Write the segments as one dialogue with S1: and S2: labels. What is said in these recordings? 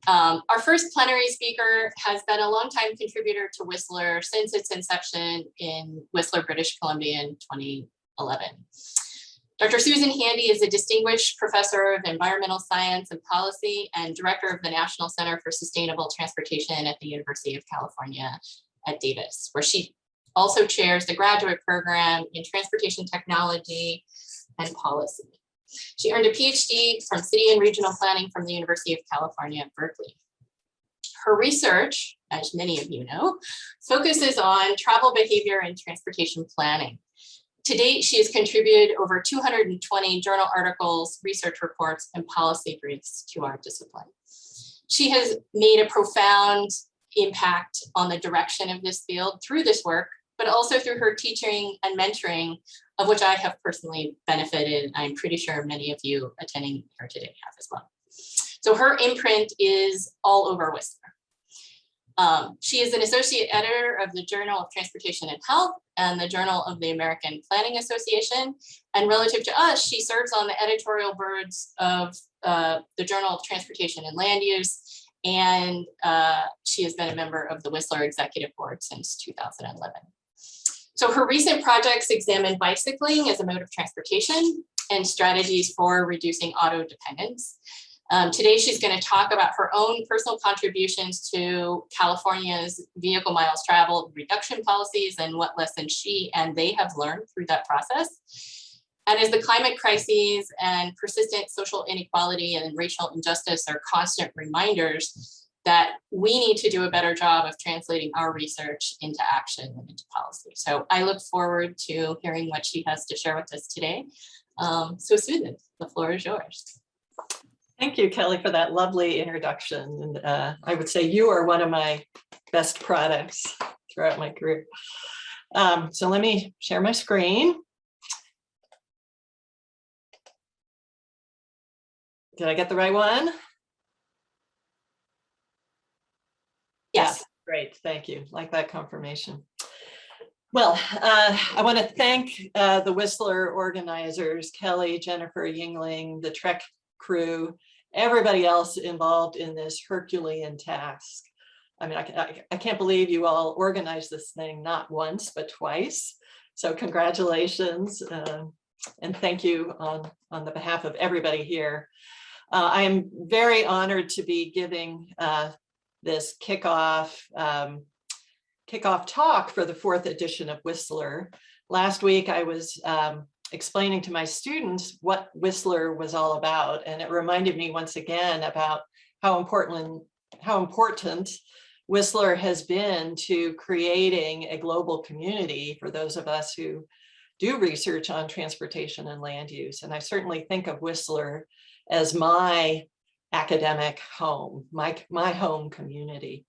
S1: Our first plenary speaker has been a longtime contributor to Whistler since its inception in Whistler, British Columbia in 2011. Dr. Susan Handy is a distinguished professor of environmental science and policy and director of the National Center for Sustainable Transportation at the University of California at Davis, where she also chairs the graduate program in transportation technology and policy. She earned a PhD from City and Regional Planning from the University of California at Berkeley. Her research, as many of you know, focuses on travel behavior and transportation planning. To date, she has contributed over 220 journal articles, research reports, and policy briefs to our discipline. She has made a profound impact on the direction of this field through this work, but also through her teaching and mentoring, of which I have personally benefited. I'm pretty sure many of you attending here today have as well. So her imprint is all over Whistler. She is an associate editor of the Journal of Transportation and Health and the Journal of the American Planning Association. And relative to us, she serves on the editorial boards of the Journal of Transportation and Land Use. And she has been a member of the Whistler Executive Board since 2011. So her recent projects examine bicycling as a mode of transportation and strategies for reducing auto dependence. Today, she's going to talk about her own personal contributions to California's vehicle miles traveled reduction policies and what lessons she and they have learned through that process. And as the climate crises and persistent social inequality and racial injustice are constant reminders that we need to do a better job of translating our research into action and into policy. So I look forward to hearing what she has to share with us today. So Susan, the floor is yours.
S2: Thank you, Kelly, for that lovely introduction. And I would say you are one of my best products throughout my career. So let me share my screen. Did I get the right one?
S1: Yes.
S2: Yeah, great, thank you. Like that confirmation. Well, I want to thank the Whistler organizers, Kelly, Jennifer, Yingling, the Trek crew, everybody else involved in this Herculean task. I mean, I can't believe you all organized this thing not once, but twice. So congratulations, and thank you on the behalf of everybody here. I am very honored to be giving this kickoff talk for the 4th edition of Whistler. Last week, I was explaining to my students what Whistler was all about, and it reminded me once again about how important Whistler has been to creating a global community for those of us who do research on transportation and land use. And I certainly think of Whistler as my academic home, my home community.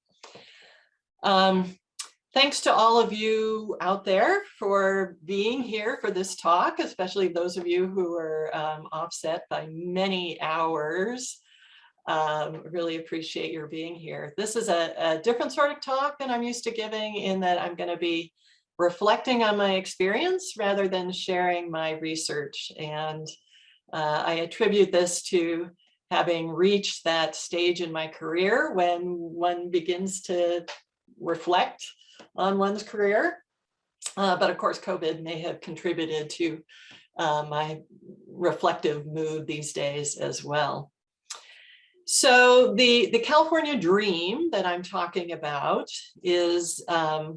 S2: Thanks to all of you out there for being here for this talk, especially those of you who are offset by many hours. Really appreciate your being here. This is a different sort of talk than I'm used to giving, in that I'm going to be reflecting on my experience rather than sharing my research. And I attribute this to having reached that stage in my career when one begins to reflect on one's career. But of course, COVID may have contributed to my reflective mood these days as well. So the California dream that I'm talking about is the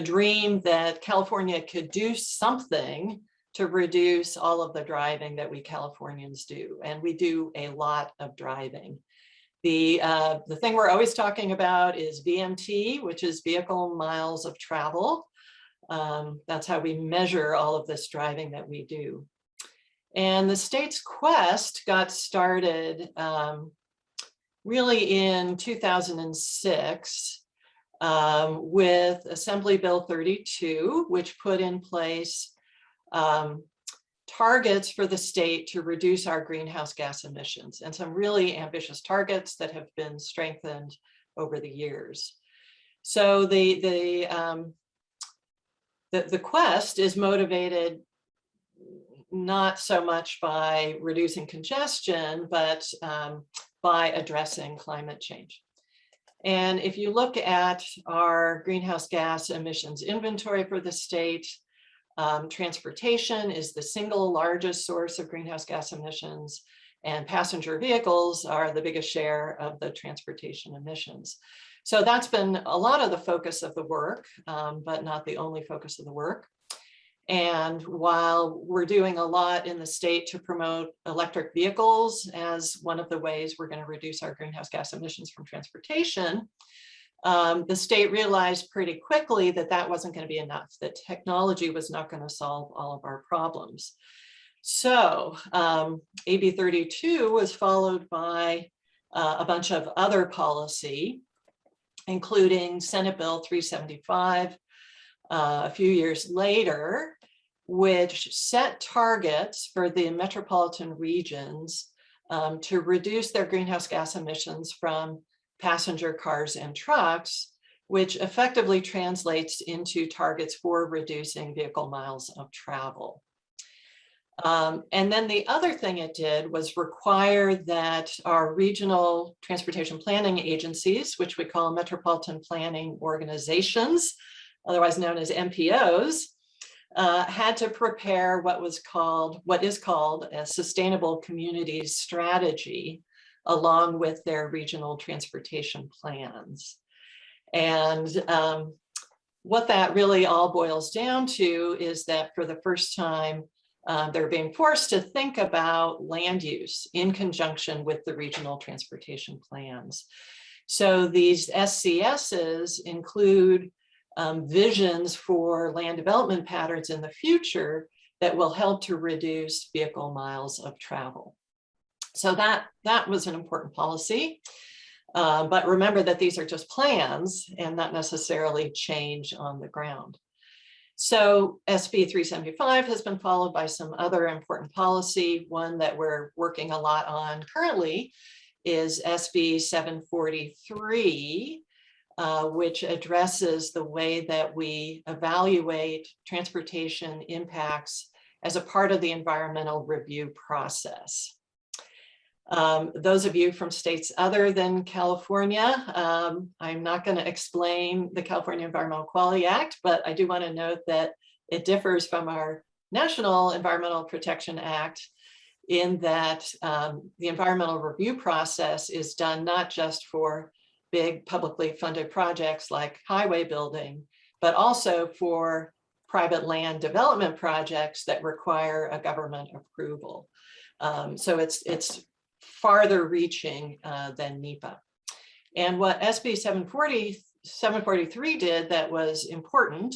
S2: dream that California could do something to reduce all of the driving that we Californians do. And we do a lot of driving. The thing we're always talking about is VMT, which is vehicle miles of travel. That's how we measure all of this driving that we do. And the state's quest got started really in 2006 with Assembly Bill 32, which put in place targets for the state to reduce our greenhouse gas emissions, and some really ambitious targets that have been strengthened over the years. So the quest is motivated not so much by reducing congestion, but by addressing climate change. And if you look at our greenhouse gas emissions inventory for the state, transportation is the single largest source of greenhouse gas emissions, and passenger vehicles are the biggest share of the transportation emissions. So that's been a lot of the focus of the work, but not the only focus of the work. And while we're doing a lot in the state to promote electric vehicles as one of the ways we're going to reduce our greenhouse gas emissions from transportation, the state realized pretty quickly that that wasn't going to be enough, that technology was not going to solve all of our problems. So AB 32 was followed by a bunch of other policy, including Senate Bill 375 a few years later, which set targets for the metropolitan regions to reduce their greenhouse gas emissions from passenger cars and trucks, which effectively translates into targets for reducing vehicle miles of travel. And then the other thing it did was require that our regional transportation planning agencies, which we call metropolitan planning organizations, otherwise known as MPOs, had to prepare what is called a sustainable communities strategy along with their regional transportation plans. And what that really all boils down to is that for the first time, they're being forced to think about land use in conjunction with the regional transportation plans. So these SCSs include visions for land development patterns in the future that will help to reduce vehicle miles of travel. So that was an important policy. But remember that these are just plans and not necessarily change on the ground. So SB 375 has been followed by some other important policy. One that we're working a lot on currently is SB 743, which addresses the way that we evaluate transportation impacts as a part of the environmental review process. Those of you from states other than California, I'm not going to explain the California Environmental Quality Act, but I do want to note that it differs from our National Environmental Protection Act in that the environmental review process is done not just for big publicly funded projects like highway building, but also for private land development projects that require a government approval. So it's farther reaching than NEPA. And what SB 743 did that was important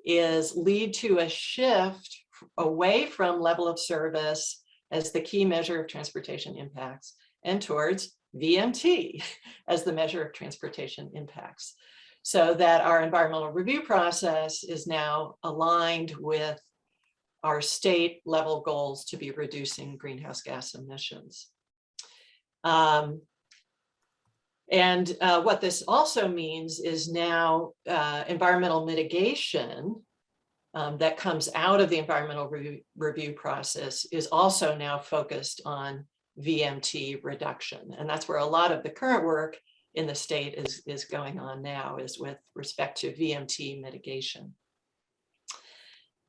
S2: is lead to a shift away from level of service as the key measure of transportation impacts and towards VMT as the measure of transportation impacts, so that our environmental review process is now aligned with our state level goals to be reducing greenhouse gas emissions. What this also means is now environmental mitigation that comes out of the environmental review process is also now focused on VMT reduction. And that's where a lot of the current work in the state is going on now, is with respect to VMT mitigation.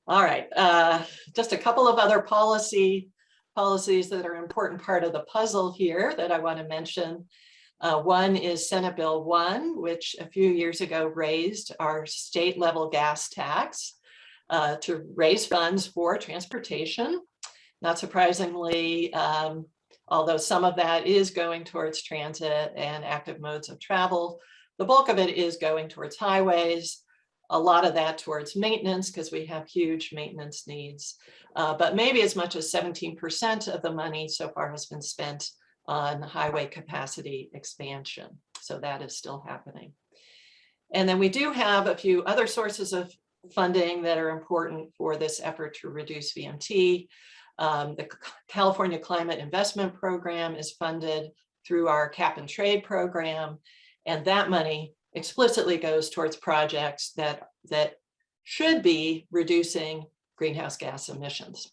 S2: All right, just a couple of other policies that are an important part of the puzzle here that I want to mention. One is Senate Bill 1, which a few years ago raised our state level gas tax to raise funds for transportation. Not surprisingly, although some of that is going towards transit and active modes of travel, the bulk of it is going towards highways, a lot of that towards maintenance because we have huge maintenance needs. But maybe as much as 17% of the money so far has been spent on highway capacity expansion. So that is still happening. And then we do have a few other sources of funding that are important for this effort to reduce VMT. The California Climate Investment Program is funded through our cap and trade program, and that money explicitly goes towards projects that should be reducing greenhouse gas emissions.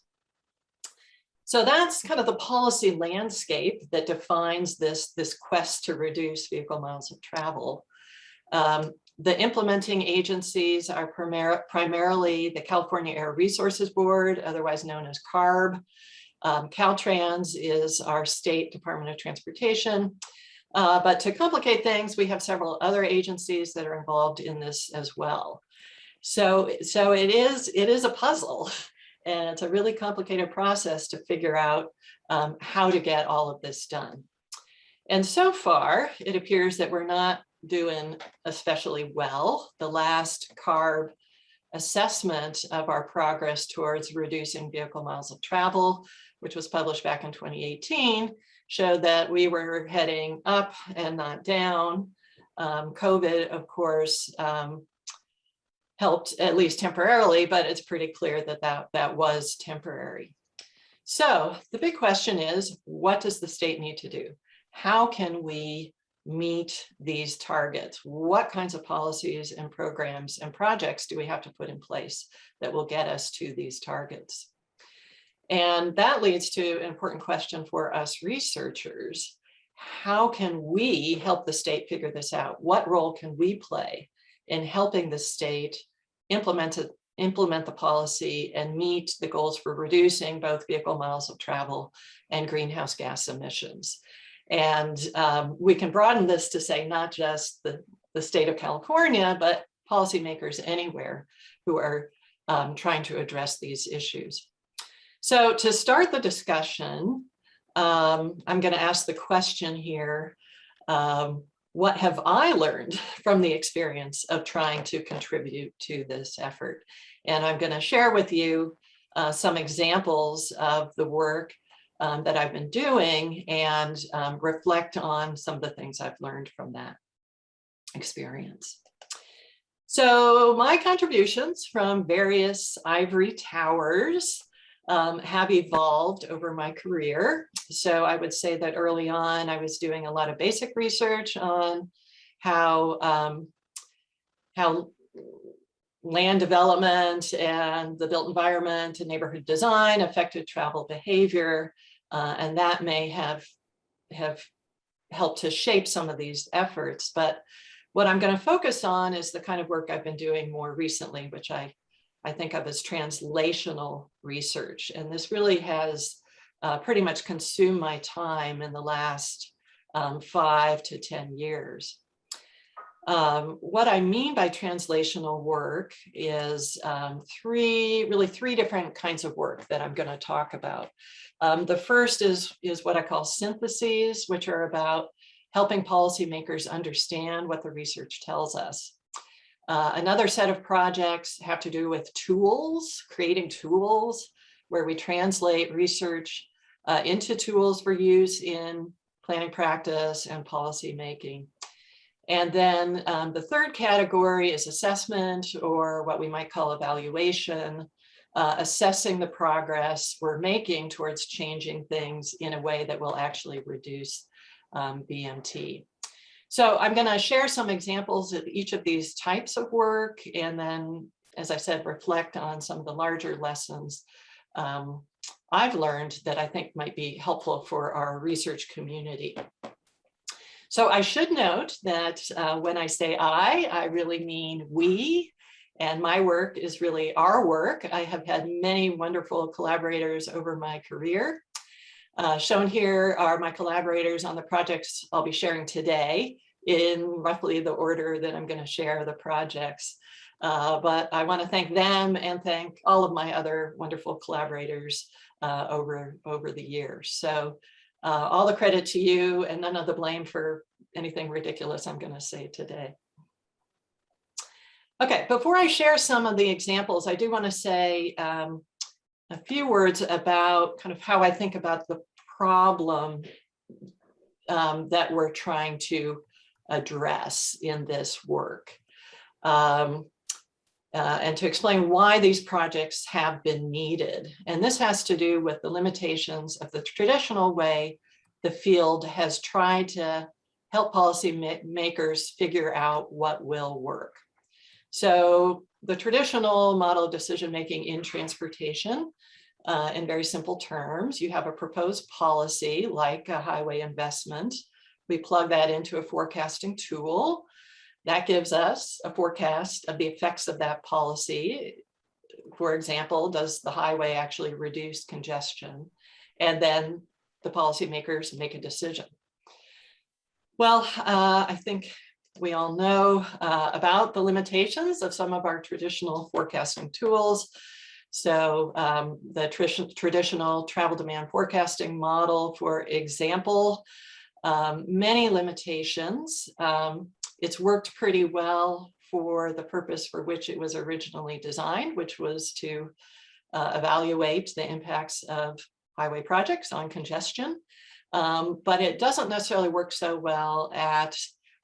S2: So that's kind of the policy landscape that defines this quest to reduce vehicle miles of travel. The implementing agencies are primarily the California Air Resources Board, otherwise known as CARB. Caltrans is our state Department of Transportation. But to complicate things, we have several other agencies that are involved in this as well. So it is a puzzle, and it's a really complicated process to figure out how to get all of this done. And so far, it appears that we're not doing especially well. The last CARB assessment of our progress towards reducing vehicle miles of travel, which was published back in 2018, showed that we were heading up and not down. COVID, of course, helped at least temporarily, but it's pretty clear that that was temporary. So the big question is, what does the state need to do? How can we meet these targets? What kinds of policies and programs and projects do we have to put in place that will get us to these targets? And that leads to an important question for us researchers. How can we help the state figure this out? What role can we play in helping the state implement the policy and meet the goals for reducing both vehicle miles of travel and greenhouse gas emissions? And we can broaden this to say not just the state of California, but policymakers anywhere who are trying to address these issues. So to start the discussion, I'm going to ask the question here, what have I learned from the experience of trying to contribute to this effort? And I'm going to share with you some examples of the work that I've been doing and reflect on some of the things I've learned from that experience. So my contributions from various ivory towers have evolved over my career. So I would say that early on, I was doing a lot of basic research on how land development and the built environment and neighborhood design affected travel behavior. And that may have helped to shape some of these efforts. But what I'm going to focus on is the kind of work I've been doing more recently, which I think of as translational research. And this really has pretty much consumed my time in the last 5 to 10 years. What I mean by translational work is three different kinds of work that I'm going to talk about. The first is what I call syntheses, which are about helping policymakers understand what the research tells us. Another set of projects have to do with tools, creating tools where we translate research into tools for use in planning practice and policy making. And then the third category is assessment, or what we might call evaluation, assessing the progress we're making towards changing things in a way that will actually reduce VMT. So I'm going to share some examples of each of these types of work, and then, as I said, reflect on some of the larger lessons I've learned that I think might be helpful for our research community. So I should note that when I say I really mean we, and my work is really our work. I have had many wonderful collaborators over my career. Shown here are my collaborators on the projects I'll be sharing today in roughly the order that I'm going to share the projects. But I want to thank them and thank all of my other wonderful collaborators over the years. So all the credit to you and none of the blame for anything ridiculous I'm going to say today. Okay, before I share some of the examples, I do want to say a few words about kind of how I think about the problem that we're trying to address in this work. And to explain why these projects have been needed. And this has to do with the limitations of the traditional way the field has tried to help policy makers figure out what will work. So the traditional model of decision-making in transportation in very simple terms. You have a proposed policy like a highway investment. We plug that into a forecasting tool. That gives us a forecast of the effects of that policy. For example, does the highway actually reduce congestion? And then the policymakers make a decision. Well, I think we all know about the limitations of some of our traditional forecasting tools. So the traditional travel demand forecasting model, for example, many limitations. It's worked pretty well for the purpose for which it was originally designed, which was to evaluate the impacts of highway projects on congestion. But it doesn't necessarily work so well at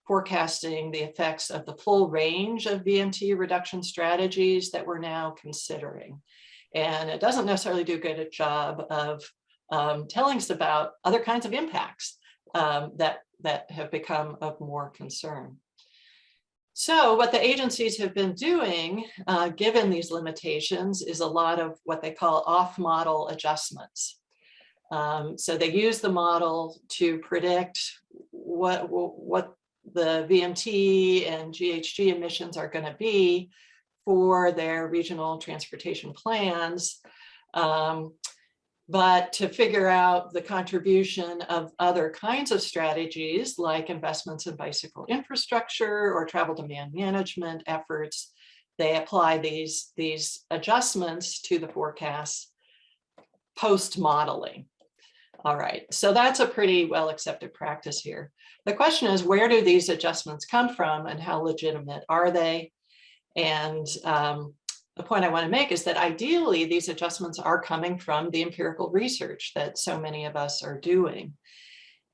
S2: forecasting the effects of the full range of VMT reduction strategies that we're now considering. And it doesn't necessarily do a good job of telling us about other kinds of impacts that have become of more concern. So what the agencies have been doing, given these limitations, is a lot of what they call off-model adjustments. So they use the model to predict what the VMT and GHG emissions are going to be for their regional transportation plans. But to figure out the contribution of other kinds of strategies like investments in bicycle infrastructure or travel demand management efforts, they apply these adjustments to the forecasts post-modeling. All right, so that's a pretty well accepted practice here. The question is, where do these adjustments come from and how legitimate are they? And the point I want to make is that ideally these adjustments are coming from the empirical research that so many of us are doing.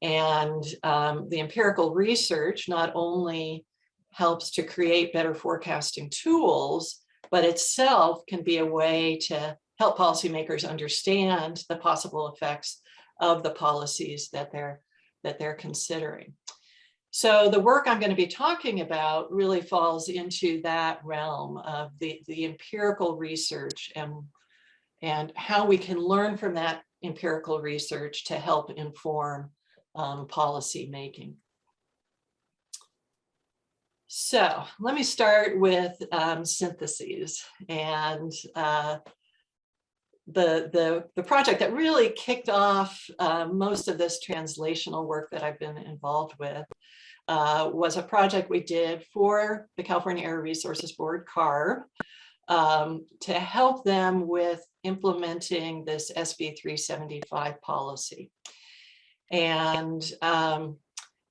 S2: And the empirical research not only helps to create better forecasting tools, but itself can be a way to help policymakers understand the possible effects of the policies that they're considering. So the work I'm going to be talking about really falls into that realm of the empirical research and how we can learn from that empirical research to help inform policy making. So let me start with syntheses, and the project that really kicked off most of this translational work that I've been involved with was a project we did for the California Air Resources Board, CARB, to help them with implementing this SB 375 policy. And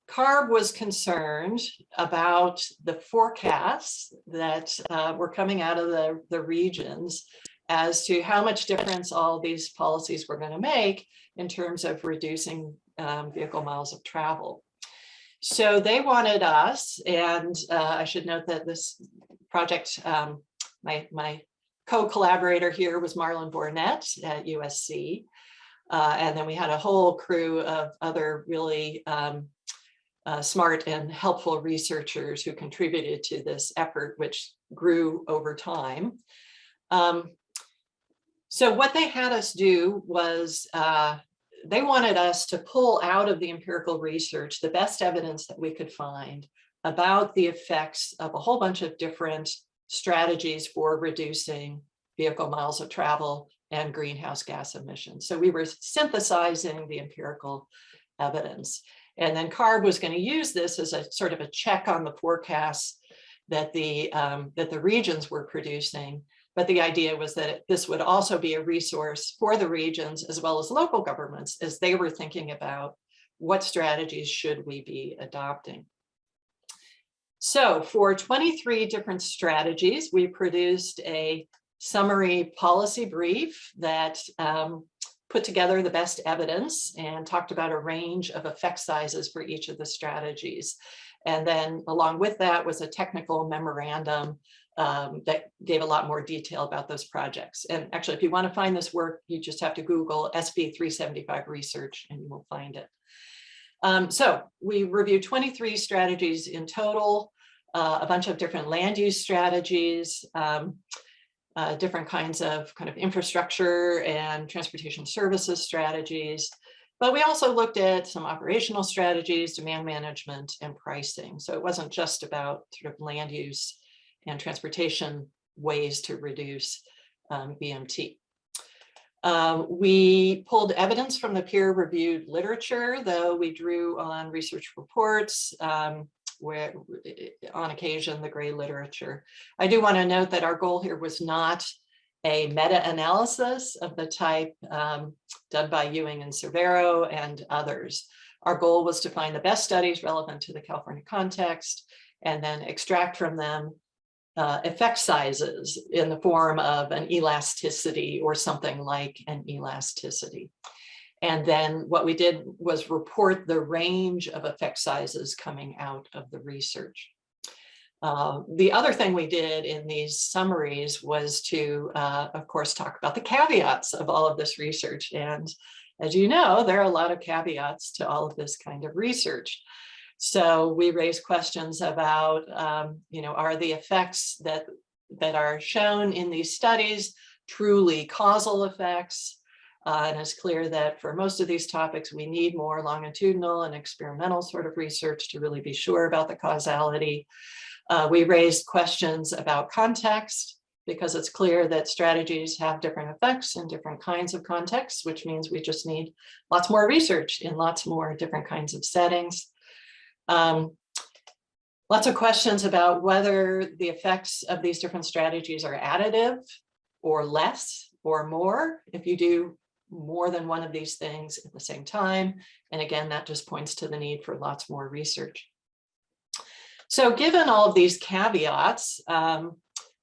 S2: CARB was concerned about the forecasts that were coming out of the regions as to how much difference all these policies were going to make in terms of reducing vehicle miles of travel. So they wanted us, and I should note that this project, my co-collaborator here was Marlon Bornett at USC. And then we had a whole crew of other really smart and helpful researchers who contributed to this effort, which grew over time. So what they had us do was they wanted us to pull out of the empirical research the best evidence that we could find about the effects of a whole bunch of different strategies for reducing vehicle miles of travel and greenhouse gas emissions. So we were synthesizing the empirical evidence. And then CARB was going to use this as a sort of a check on the forecasts that the regions were producing. But the idea was that this would also be a resource for the regions as well as local governments as they were thinking about what strategies should we be adopting. So for 23 different strategies, we produced a summary policy brief that put together the best evidence and talked about a range of effect sizes for each of the strategies. And then along with that was a technical memorandum that gave a lot more detail about those projects. And actually, if you want to find this work, you just have to Google SB 375 research and you will find it. So we reviewed 23 strategies in total, a bunch of different land use strategies. different kinds of kind of infrastructure and transportation services strategies. But we also looked at some operational strategies, demand management, and pricing. So it wasn't just about sort of land use and transportation ways to reduce BMT. We pulled evidence from the peer-reviewed literature, though we drew on research reports, where on occasion the gray literature. I do want to note that our goal here was not a meta-analysis of the type done by Ewing and Cervero and others. Our goal was to find the best studies relevant to the California context and then extract from them effect sizes in the form of an elasticity or something like an elasticity. And then what we did was report the range of effect sizes coming out of the research. The other thing we did in these summaries was to, of course, talk about the caveats of all of this research. And as you know, there are a lot of caveats to all of this kind of research. So we raised questions about, are the effects that are shown in these studies truly causal effects? And it's clear that for most of these topics, we need more longitudinal and experimental sort of research to really be sure about the causality. We raised questions about context, because it's clear that strategies have different effects in different kinds of contexts, which means we just need lots more research in lots more different kinds of settings. Lots of questions about whether the effects of these different strategies are additive or less or more if you do more than one of these things at the same time. And again, that just points to the need for lots more research. So given all of these caveats,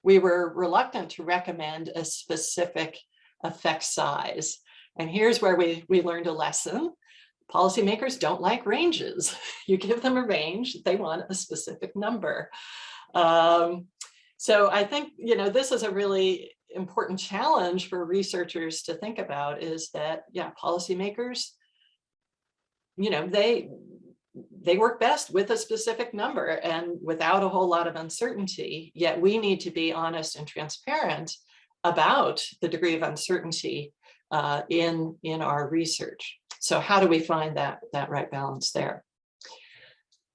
S2: we were reluctant to recommend a specific effect size. And here's where we learned a lesson. Policymakers don't like ranges. You give them a range, they want a specific number. So I think, this is a really important challenge for researchers to think about, is that, policymakers, they work best with a specific number and without a whole lot of uncertainty, yet we need to be honest and transparent about the degree of uncertainty in our research. So how do we find that right balance there?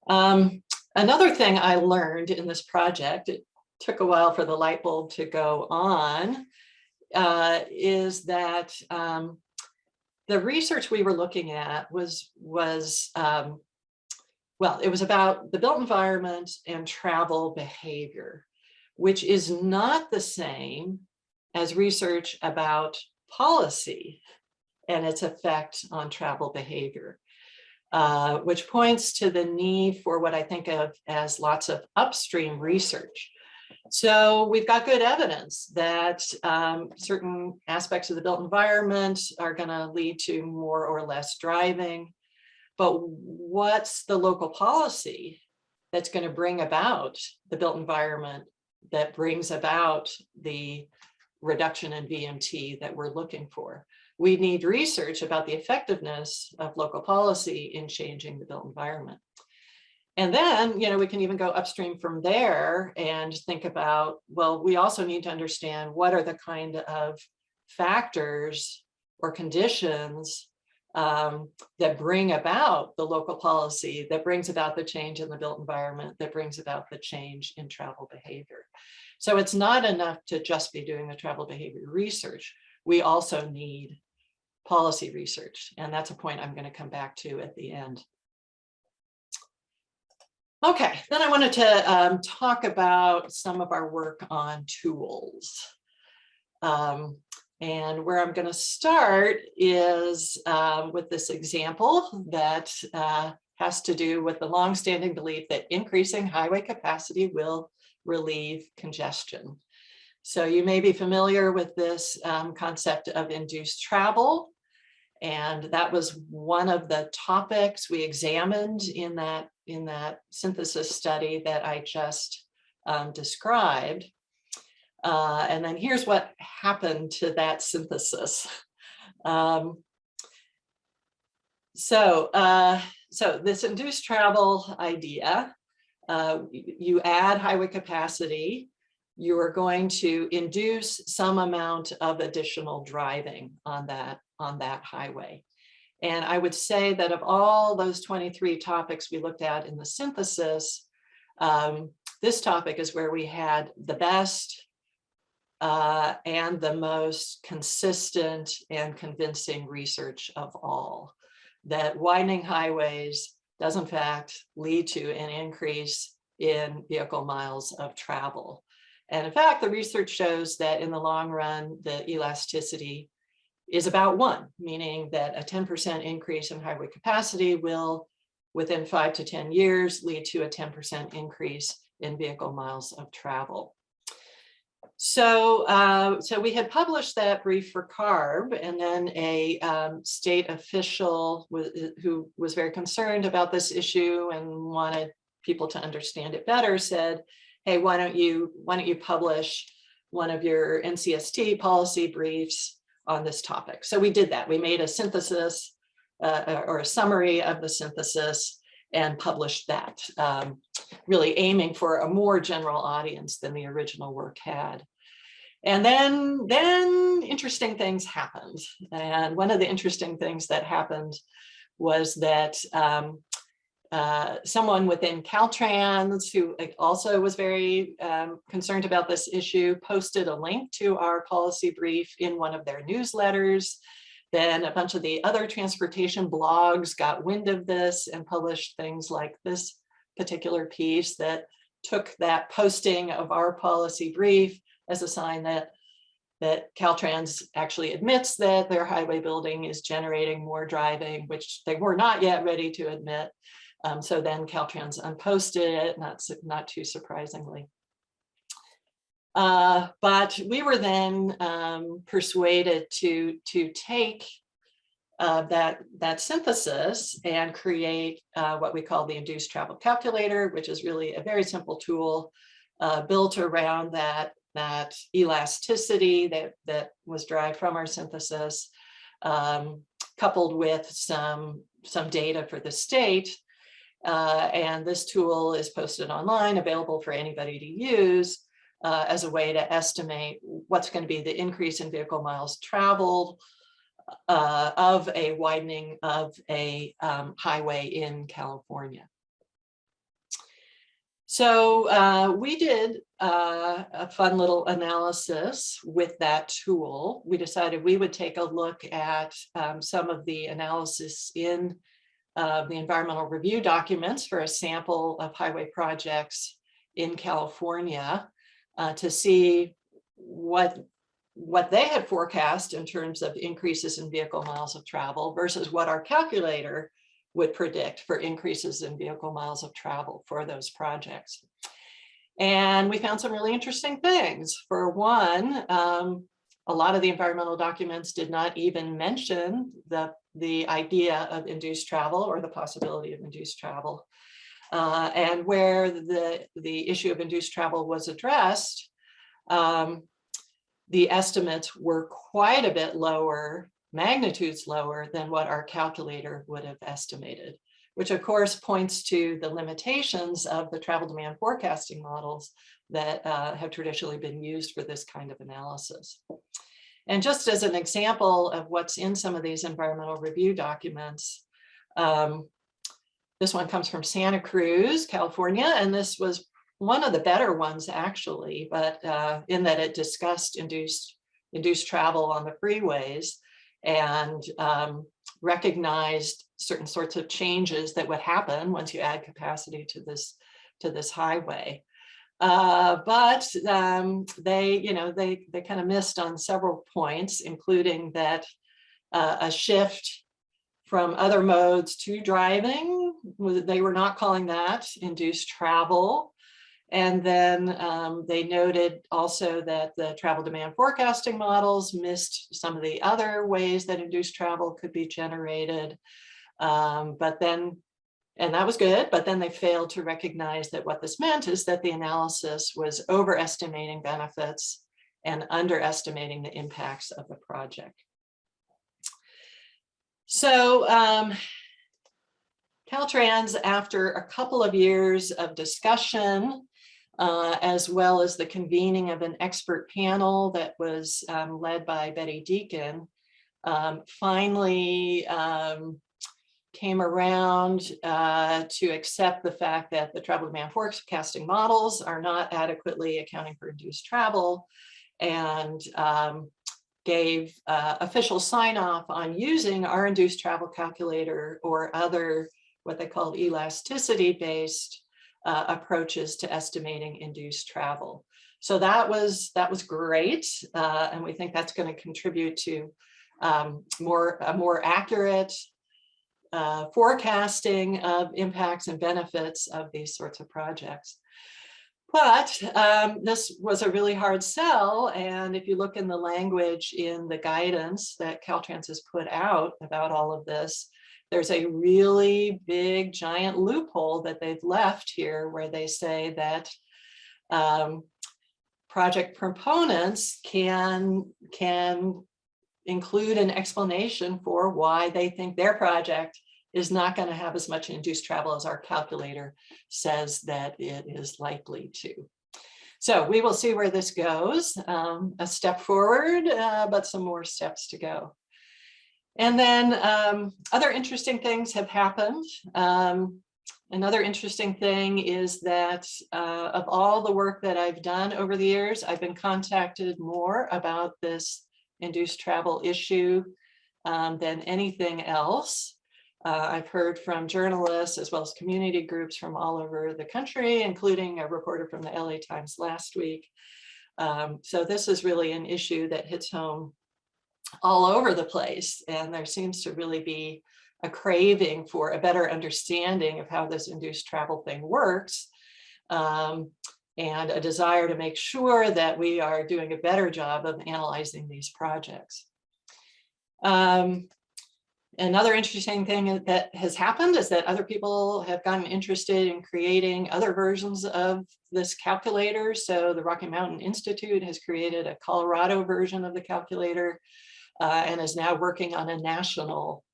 S2: Another thing I learned in this project, it took a while for the light bulb to go on, is that the research we were looking at was it was about the built environment and travel behavior, which is not the same as research about policy and its effect on travel behavior, which points to the need for what I think of as lots of upstream research. So we've got good evidence that certain aspects of the built environment are going to lead to more or less driving. But what's the local policy that's going to bring about the built environment that brings about the reduction in VMT that we're looking for? We need research about the effectiveness of local policy in changing the built environment. And then, we can even go upstream from there and think about, well, we also need to understand what are the kind of factors or conditions that bring about the local policy, that brings about the change in the built environment, that brings about the change in travel behavior. So it's not enough to just be doing the travel behavior research. We also need policy research, and that's a point I'm going to come back to at the end. Okay, then I wanted to talk about some of our work on tools. And where I'm going to start is with this example that has to do with the longstanding belief that increasing highway capacity will relieve congestion. So you may be familiar with this concept of induced travel. And that was one of the topics we examined in that synthesis study that I just described. And then here's what happened to that synthesis. So this induced travel idea, you add highway capacity, you are going to induce some amount of additional driving on that highway. And I would say that of all those 23 topics we looked at in the synthesis, this topic is where we had the best and the most consistent and convincing research of all, that widening highways does in fact lead to an increase in vehicle miles of travel. And in fact, the research shows that in the long run, the elasticity is about 1, meaning that a 10% increase in highway capacity will, within 5 to 10 years, lead to a 10% increase in vehicle miles of travel. So, so we had published that brief for CARB, and then a state official who was very concerned about this issue and wanted people to understand it better said, hey, why don't you publish one of your NCST policy briefs on this topic? So we did that. We made a synthesis or a summary of the synthesis and published that, really aiming for a more general audience than the original work had. And then interesting things happened. And one of the interesting things that happened was that someone within Caltrans, who also was very concerned about this issue, posted a link to our policy brief in one of their newsletters. Then a bunch of the other transportation blogs got wind of this and published things like this particular piece that took that posting of our policy brief as a sign that Caltrans actually admits that their highway building is generating more driving, which they were not yet ready to admit. So then Caltrans unposted it, not too surprisingly. But we were then persuaded to take that synthesis and create what we call the Induced Travel Calculator, which is really a very simple tool built around that elasticity that was derived from our synthesis, coupled with some data for the state. And this tool is posted online, available for anybody to use as a way to estimate what's going to be the increase in vehicle miles traveled of a widening of a highway in California. So we did a fun little analysis with that tool. We decided we would take a look at some of the analysis in the environmental review documents for a sample of highway projects in California to see what they had forecast in terms of increases in vehicle miles of travel versus what our calculator would predict for increases in vehicle miles of travel for those projects. And we found some really interesting things. For one, a lot of the environmental documents did not even mention the idea of induced travel or the possibility of induced travel. And where the issue of induced travel was addressed, the estimates were quite a bit lower, magnitudes lower than what our calculator would have estimated, which of course points to the limitations of the travel demand forecasting models that have traditionally been used for this kind of analysis. And just as an example of what's in some of these environmental review documents, this one comes from Santa Cruz, California, and this was one of the better ones actually, but in that it discussed induced travel on the freeways and recognized certain sorts of changes that would happen once you add capacity to this highway. But they kind of missed on several points, including that a shift from other modes to driving, they were not calling that induced travel. And then they noted also that the travel demand forecasting models missed some of the other ways that induced travel could be generated. But then, and that was good, but then they failed to recognize that what this meant is that the analysis was overestimating benefits and underestimating the impacts of the project. So Caltrans, after a couple of years of discussion as well as the convening of an expert panel that was led by Betty Deacon, finally came around to accept the fact that the travel demand forecasting models are not adequately accounting for induced travel, and gave official sign-off on using our induced travel calculator or other what they called elasticity-based approaches to estimating induced travel. So that was great, and we think that's going to contribute to a more accurate forecasting of impacts and benefits of these sorts of projects. But this was a really hard sell, and if you look in the language in the guidance that Caltrans has put out about all of this, there's a really big giant loophole that they've left here where they say that project proponents can include an explanation for why they think their project is not going to have as much induced travel as our calculator says that it is likely to. So we will see where this goes. A step forward, but some more steps to go. And then other interesting things have happened. Another interesting thing is that of all the work that I've done over the years, I've been contacted more about this induced travel issue than anything else. I've heard from journalists as well as community groups from all over the country, including a reporter from the LA Times last week. So this is really an issue that hits home all over the place, and there seems to really be a craving for a better understanding of how this induced travel thing works, and a desire to make sure that we are doing a better job of analyzing these projects. Another interesting thing that has happened is that other people have gotten interested in creating other versions of this calculator. So the Rocky Mountain Institute has created a Colorado version of the calculator and is now working on a national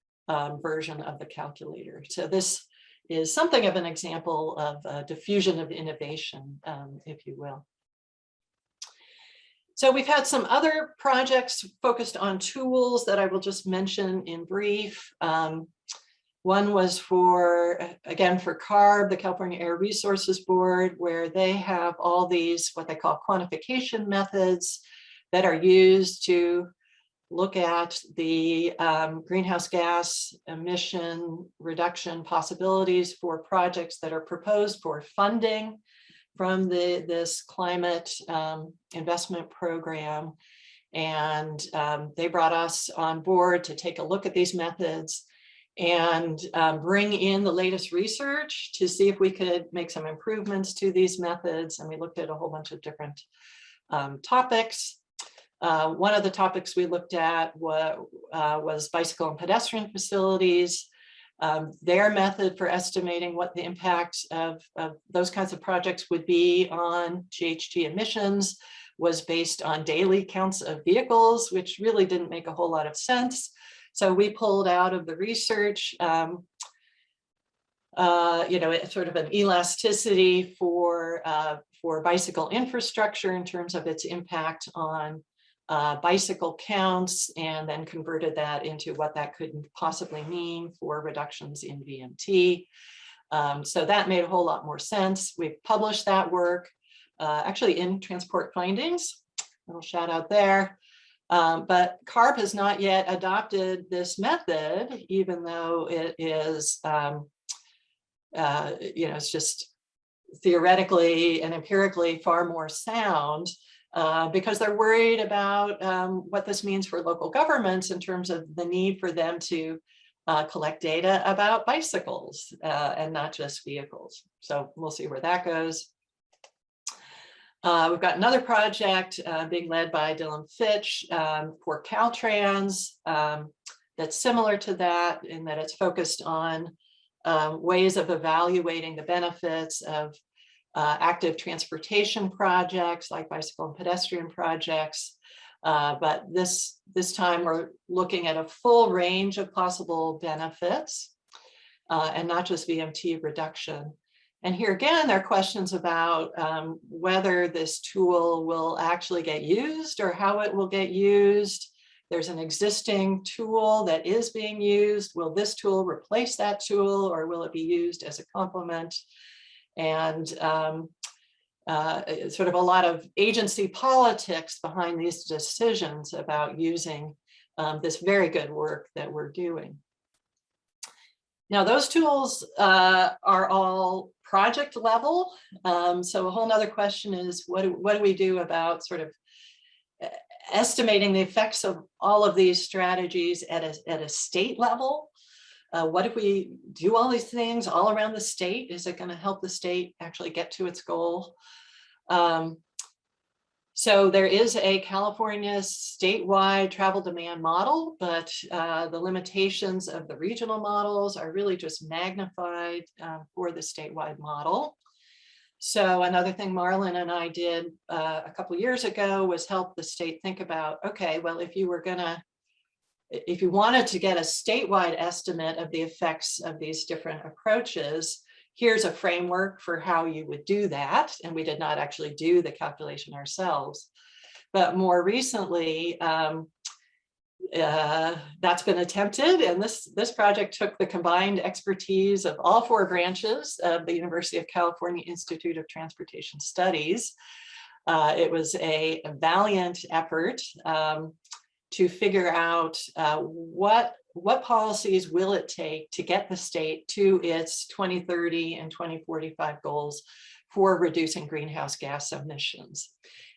S2: version of the calculator. So this is something of an example of diffusion of innovation, if you will. So we've had some other projects focused on tools that I will just mention in brief. One was for, again, for CARB, the California Air Resources Board, where they have all these, what they call quantification methods that are used to look at the greenhouse gas emission reduction possibilities for projects that are proposed for funding from this climate investment program. And they brought us on board to take a look at these methods and bring in the latest research to see if we could make some improvements to these methods. And we looked at a whole bunch of different topics. One of the topics we looked at was bicycle and pedestrian facilities. Their method for estimating what the impact of those kinds of projects would be on GHG emissions was based on daily counts of vehicles, which really didn't make a whole lot of sense. So we pulled out of the research, sort of an elasticity for bicycle infrastructure in terms of its impact on bicycle counts, and then converted that into what that could possibly mean for reductions in VMT. So that made a whole lot more sense. We've published that work actually in Transport Findings, a little shout out there. But CARB has not yet adopted this method, even though it is, it's just theoretically and empirically far more sound. Because they're worried about what this means for local governments in terms of the need for them to collect data about bicycles and not just vehicles. So we'll see where that goes. We've got another project being led by Dylan Fitch for Caltrans that's similar to that in that it's focused on ways of evaluating the benefits of active transportation projects like bicycle and pedestrian projects. But this time we're looking at a full range of possible benefits and not just VMT reduction. And here again, there are questions about whether this tool will actually get used or how it will get used. There's an existing tool that is being used. Will this tool replace that tool, or will it be used as a complement? And sort of a lot of agency politics behind these decisions about using this very good work that we're doing. Now, those tools are all project level. So a whole nother question is, what do we do about sort of estimating the effects of all of these strategies at a state level? What if we do all these things all around the state? Is it going to help the state actually get to its goal? So there is a California statewide travel demand model, but the limitations of the regional models are really just magnified for the statewide model. So another thing Marlon and I did a couple years ago was help the state think about, okay, well, if you wanted to get a statewide estimate of the effects of these different approaches, here's a framework for how you would do that. And we did not actually do the calculation ourselves. But more recently, that's been attempted. And this project took the combined expertise of all 4 branches of the University of California Institute of Transportation Studies. It was a valiant effort to figure out what policies will it take to get the state to its 2030 and 2045 goals for reducing greenhouse gas emissions.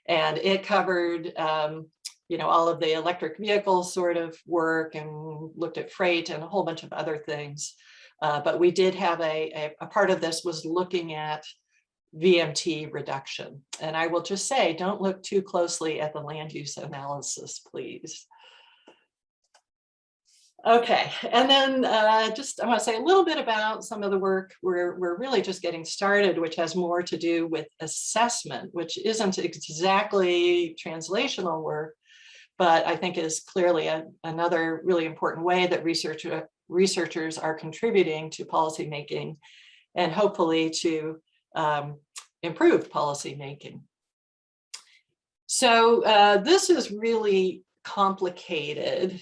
S2: And it covered all of the electric vehicle sort of work and looked at freight and a whole bunch of other things. But we did have a part of this was looking at VMT reduction. And I will just say, don't look too closely at the land use analysis, please. Okay, and then I want to say a little bit about some of the work we're really just getting started, which has more to do with assessment, which isn't exactly translational work, but I think is clearly another really important way that researchers are contributing to policymaking and hopefully to improved policymaking. So this is really complicated.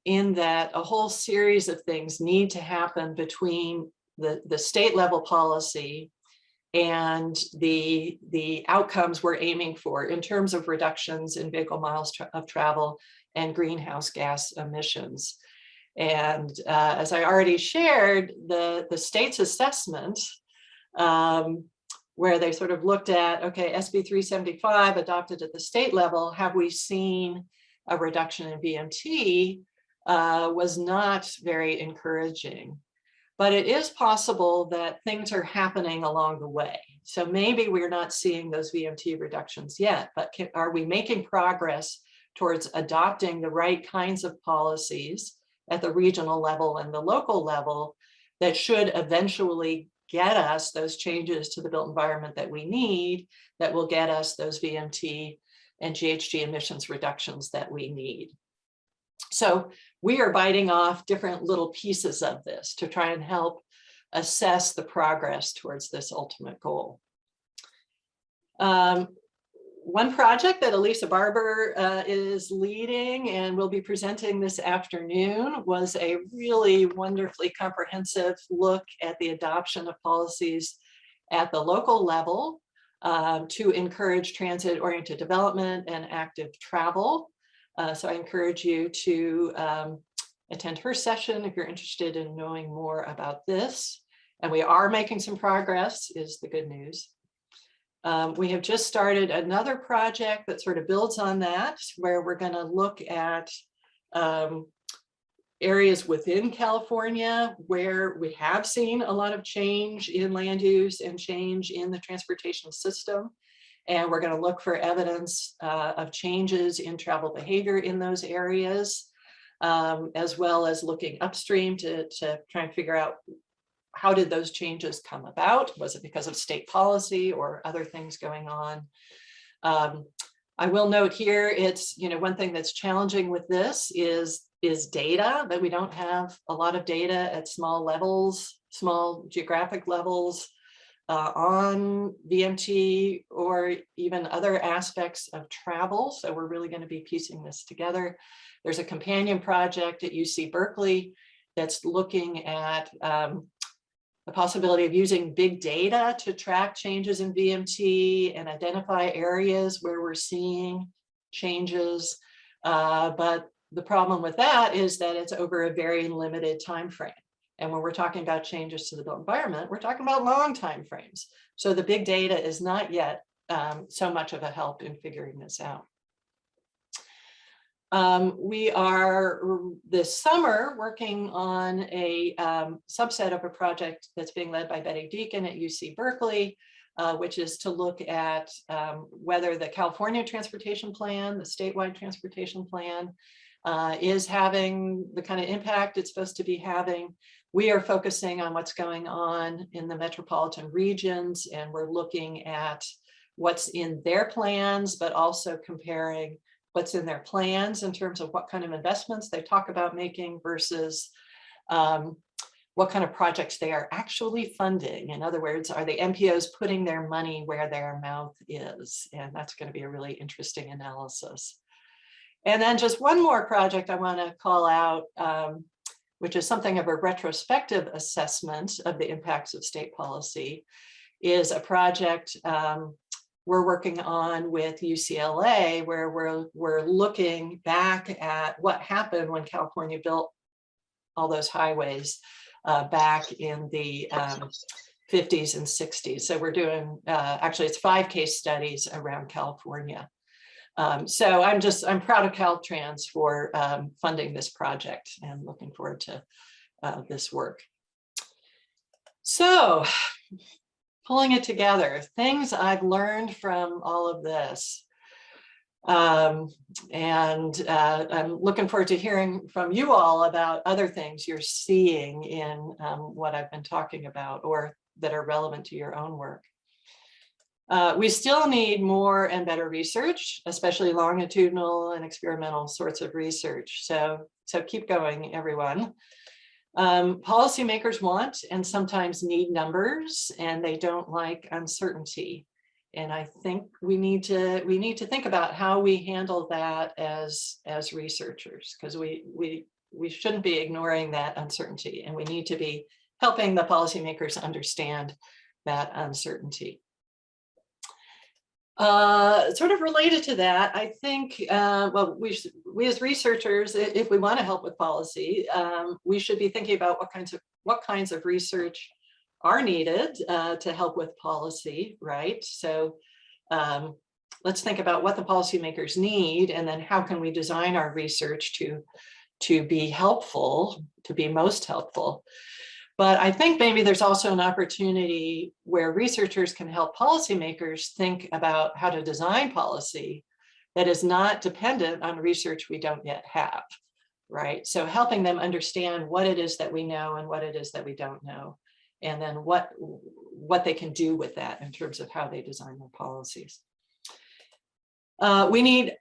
S2: In that a whole series of things need to happen between the state level policy and the outcomes we're aiming for in terms of reductions in vehicle miles of travel and greenhouse gas emissions. And as I already shared, the state's assessment, where they sort of looked at, okay, SB 375 adopted at the state level, have we seen a reduction in VMT, was not very encouraging. But it is possible that things are happening along the way. So maybe we're not seeing those VMT reductions yet, but are we making progress towards adopting the right kinds of policies at the regional level and the local level that should eventually get us those changes to the built environment that we need, that will get us those VMT and GHG emissions reductions that we need. So we are biting off different little pieces of this to try and help assess the progress towards this ultimate goal. One project that Elisa Barber is leading and will be presenting this afternoon was a really wonderfully comprehensive look at the adoption of policies at the local level to encourage transit-oriented development and active travel. So I encourage you to attend her session if you're interested in knowing more about this. And we are making some progress, is the good news. We have just started another project that sort of builds on that, where we're going to look at areas within California where we have seen a lot of change in land use and change in the transportation system. And we're going to look for evidence of changes in travel behavior in those areas, as well as looking upstream to try and figure out how did those changes come about? Was it because of state policy or other things going on? I will note here, it's, one thing that's challenging with this is data, that we don't have a lot of data at small levels, small geographic levels. on VMT or even other aspects of travel. So we're really going to be piecing this together. There's a companion project at UC Berkeley that's looking at the possibility of using big data to track changes in VMT and identify areas where we're seeing changes. But the problem with that is that it's over a very limited time frame. And when we're talking about changes to the built environment, we're talking about long time frames. So the big data is not yet so much of a help in figuring this out. We are this summer working on a subset of a project that's being led by Betty Deacon at UC Berkeley, which is to look at whether the California Transportation Plan, the statewide transportation plan, is having the kind of impact it's supposed to be having. We are focusing on what's going on in the metropolitan regions, and we're looking at what's in their plans, but also comparing what's in their plans in terms of what kind of investments they talk about making versus what kind of projects they are actually funding. In other words, are the MPOs putting their money where their mouth is? And that's going to be a really interesting analysis. And then just one more project I want to call out, which is something of a retrospective assessment of the impacts of state policy, is a project we're working on with UCLA, where we're looking back at what happened when California built all those highways back in the 50s and 60s. So we're doing, actually it's 5 case studies around California. So I'm proud of Caltrans for funding this project and looking forward to this work. So pulling it together, things I've learned from all of this. I'm looking forward to hearing from you all about other things you're seeing in what I've been talking about or that are relevant to your own work. We still need more and better research, especially longitudinal and experimental sorts of research. So keep going, everyone. Policymakers want and sometimes need numbers, and they don't like uncertainty. And I think we need to think about how we handle that as researchers, because we shouldn't be ignoring that uncertainty, and we need to be helping the policymakers understand that uncertainty. Sort of related to that, I think, well, we as researchers, if we want to help with policy, we should be thinking about what kinds of research are needed to help with policy, right? So let's think about what the policymakers need, and then how can we design our research to be helpful, to be most helpful. But I think maybe there's also an opportunity where researchers can help policymakers think about how to design policy that is not dependent on research we don't yet have, right? So helping them understand what it is that we know and what it is that we don't know, and then what they can do with that in terms of how they design their policies. We need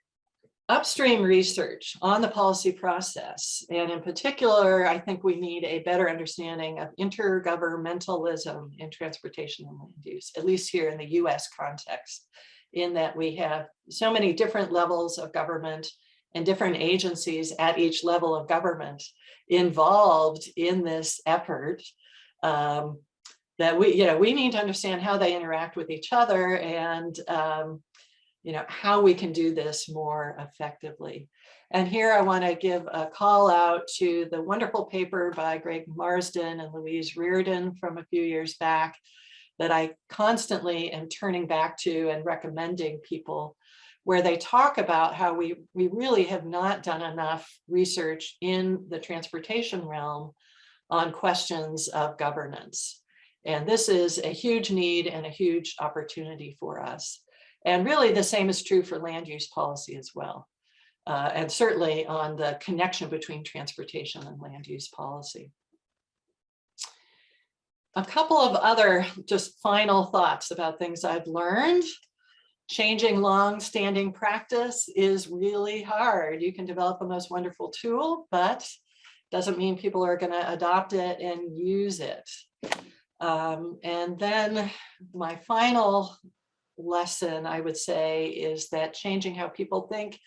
S2: upstream research on the policy process. And in particular, I think we need a better understanding of intergovernmentalism in transportation and land use, at least here in the US context, in that we have so many different levels of government and different agencies at each level of government involved in this effort, that we need to understand how they interact with each other, and how we can do this more effectively. And here I want to give a call out to the wonderful paper by Greg Marsden and Louise Reardon from a few years back that I constantly am turning back to and recommending people, where they talk about how we really have not done enough research in the transportation realm on questions of governance. And this is a huge need and a huge opportunity for us. And really the same is true for land use policy as well. And certainly on the connection between transportation and land use policy. A couple of other just final thoughts about things I've learned. Changing long-standing practice is really hard. You can develop the most wonderful tool, but doesn't mean people are going to adopt it and use it. And then my final lesson, I would say, is that changing how people think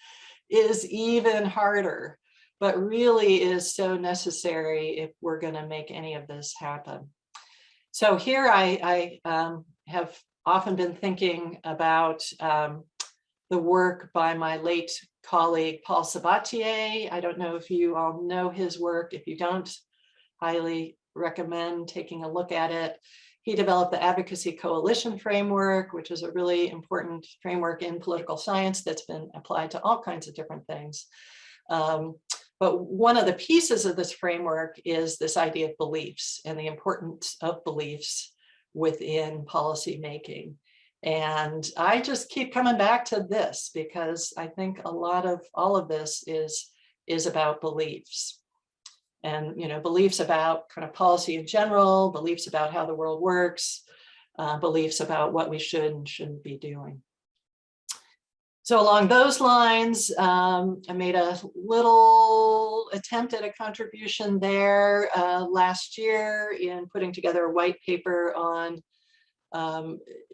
S2: is even harder, but really is so necessary if we're going to make any of this happen. So here I have often been thinking about the work by my late colleague, Paul Sabatier. I don't know if you all know his work. If you don't, highly recommend taking a look at it. He developed the Advocacy Coalition framework, which is a really important framework in political science that's been applied to all kinds of different things. But one of the pieces of this framework is this idea of beliefs and the importance of beliefs within policy making. And I just keep coming back to this because I think a lot of all of this is about beliefs. And, you know, beliefs about kind of policy in general, beliefs about how the world works, beliefs about what we should and shouldn't be doing. So along those lines, I made a little attempt at a contribution there last year in putting together a white paper on,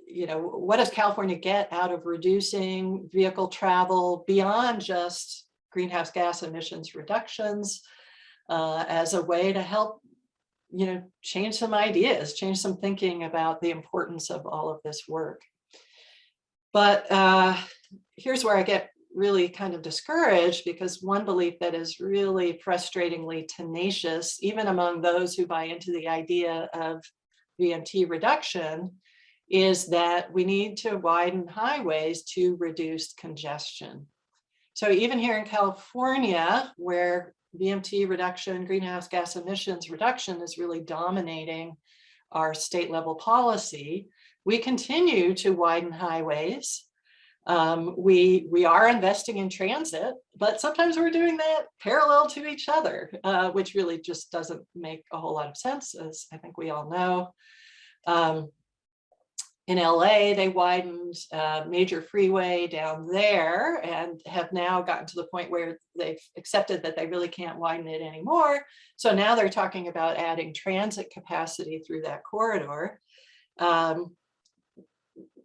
S2: you know, what does California get out of reducing vehicle travel beyond just greenhouse gas emissions reductions as a way to help, you know, change some ideas, change some thinking about the importance of all of this work. But here's where I get really kind of discouraged, because one belief that is really frustratingly tenacious, even among those who buy into the idea of VMT reduction, is that we need to widen highways to reduce congestion. So even here in California, where VMT reduction, greenhouse gas emissions reduction is really dominating our state level policy, we continue to widen highways. We are investing in transit, but sometimes we're doing that parallel to each other, which really just doesn't make a whole lot of sense, as I think we all know. In LA, they widened a major freeway down there and have now gotten to the point where they've accepted that they really can't widen it anymore. So now they're talking about adding transit capacity through that corridor,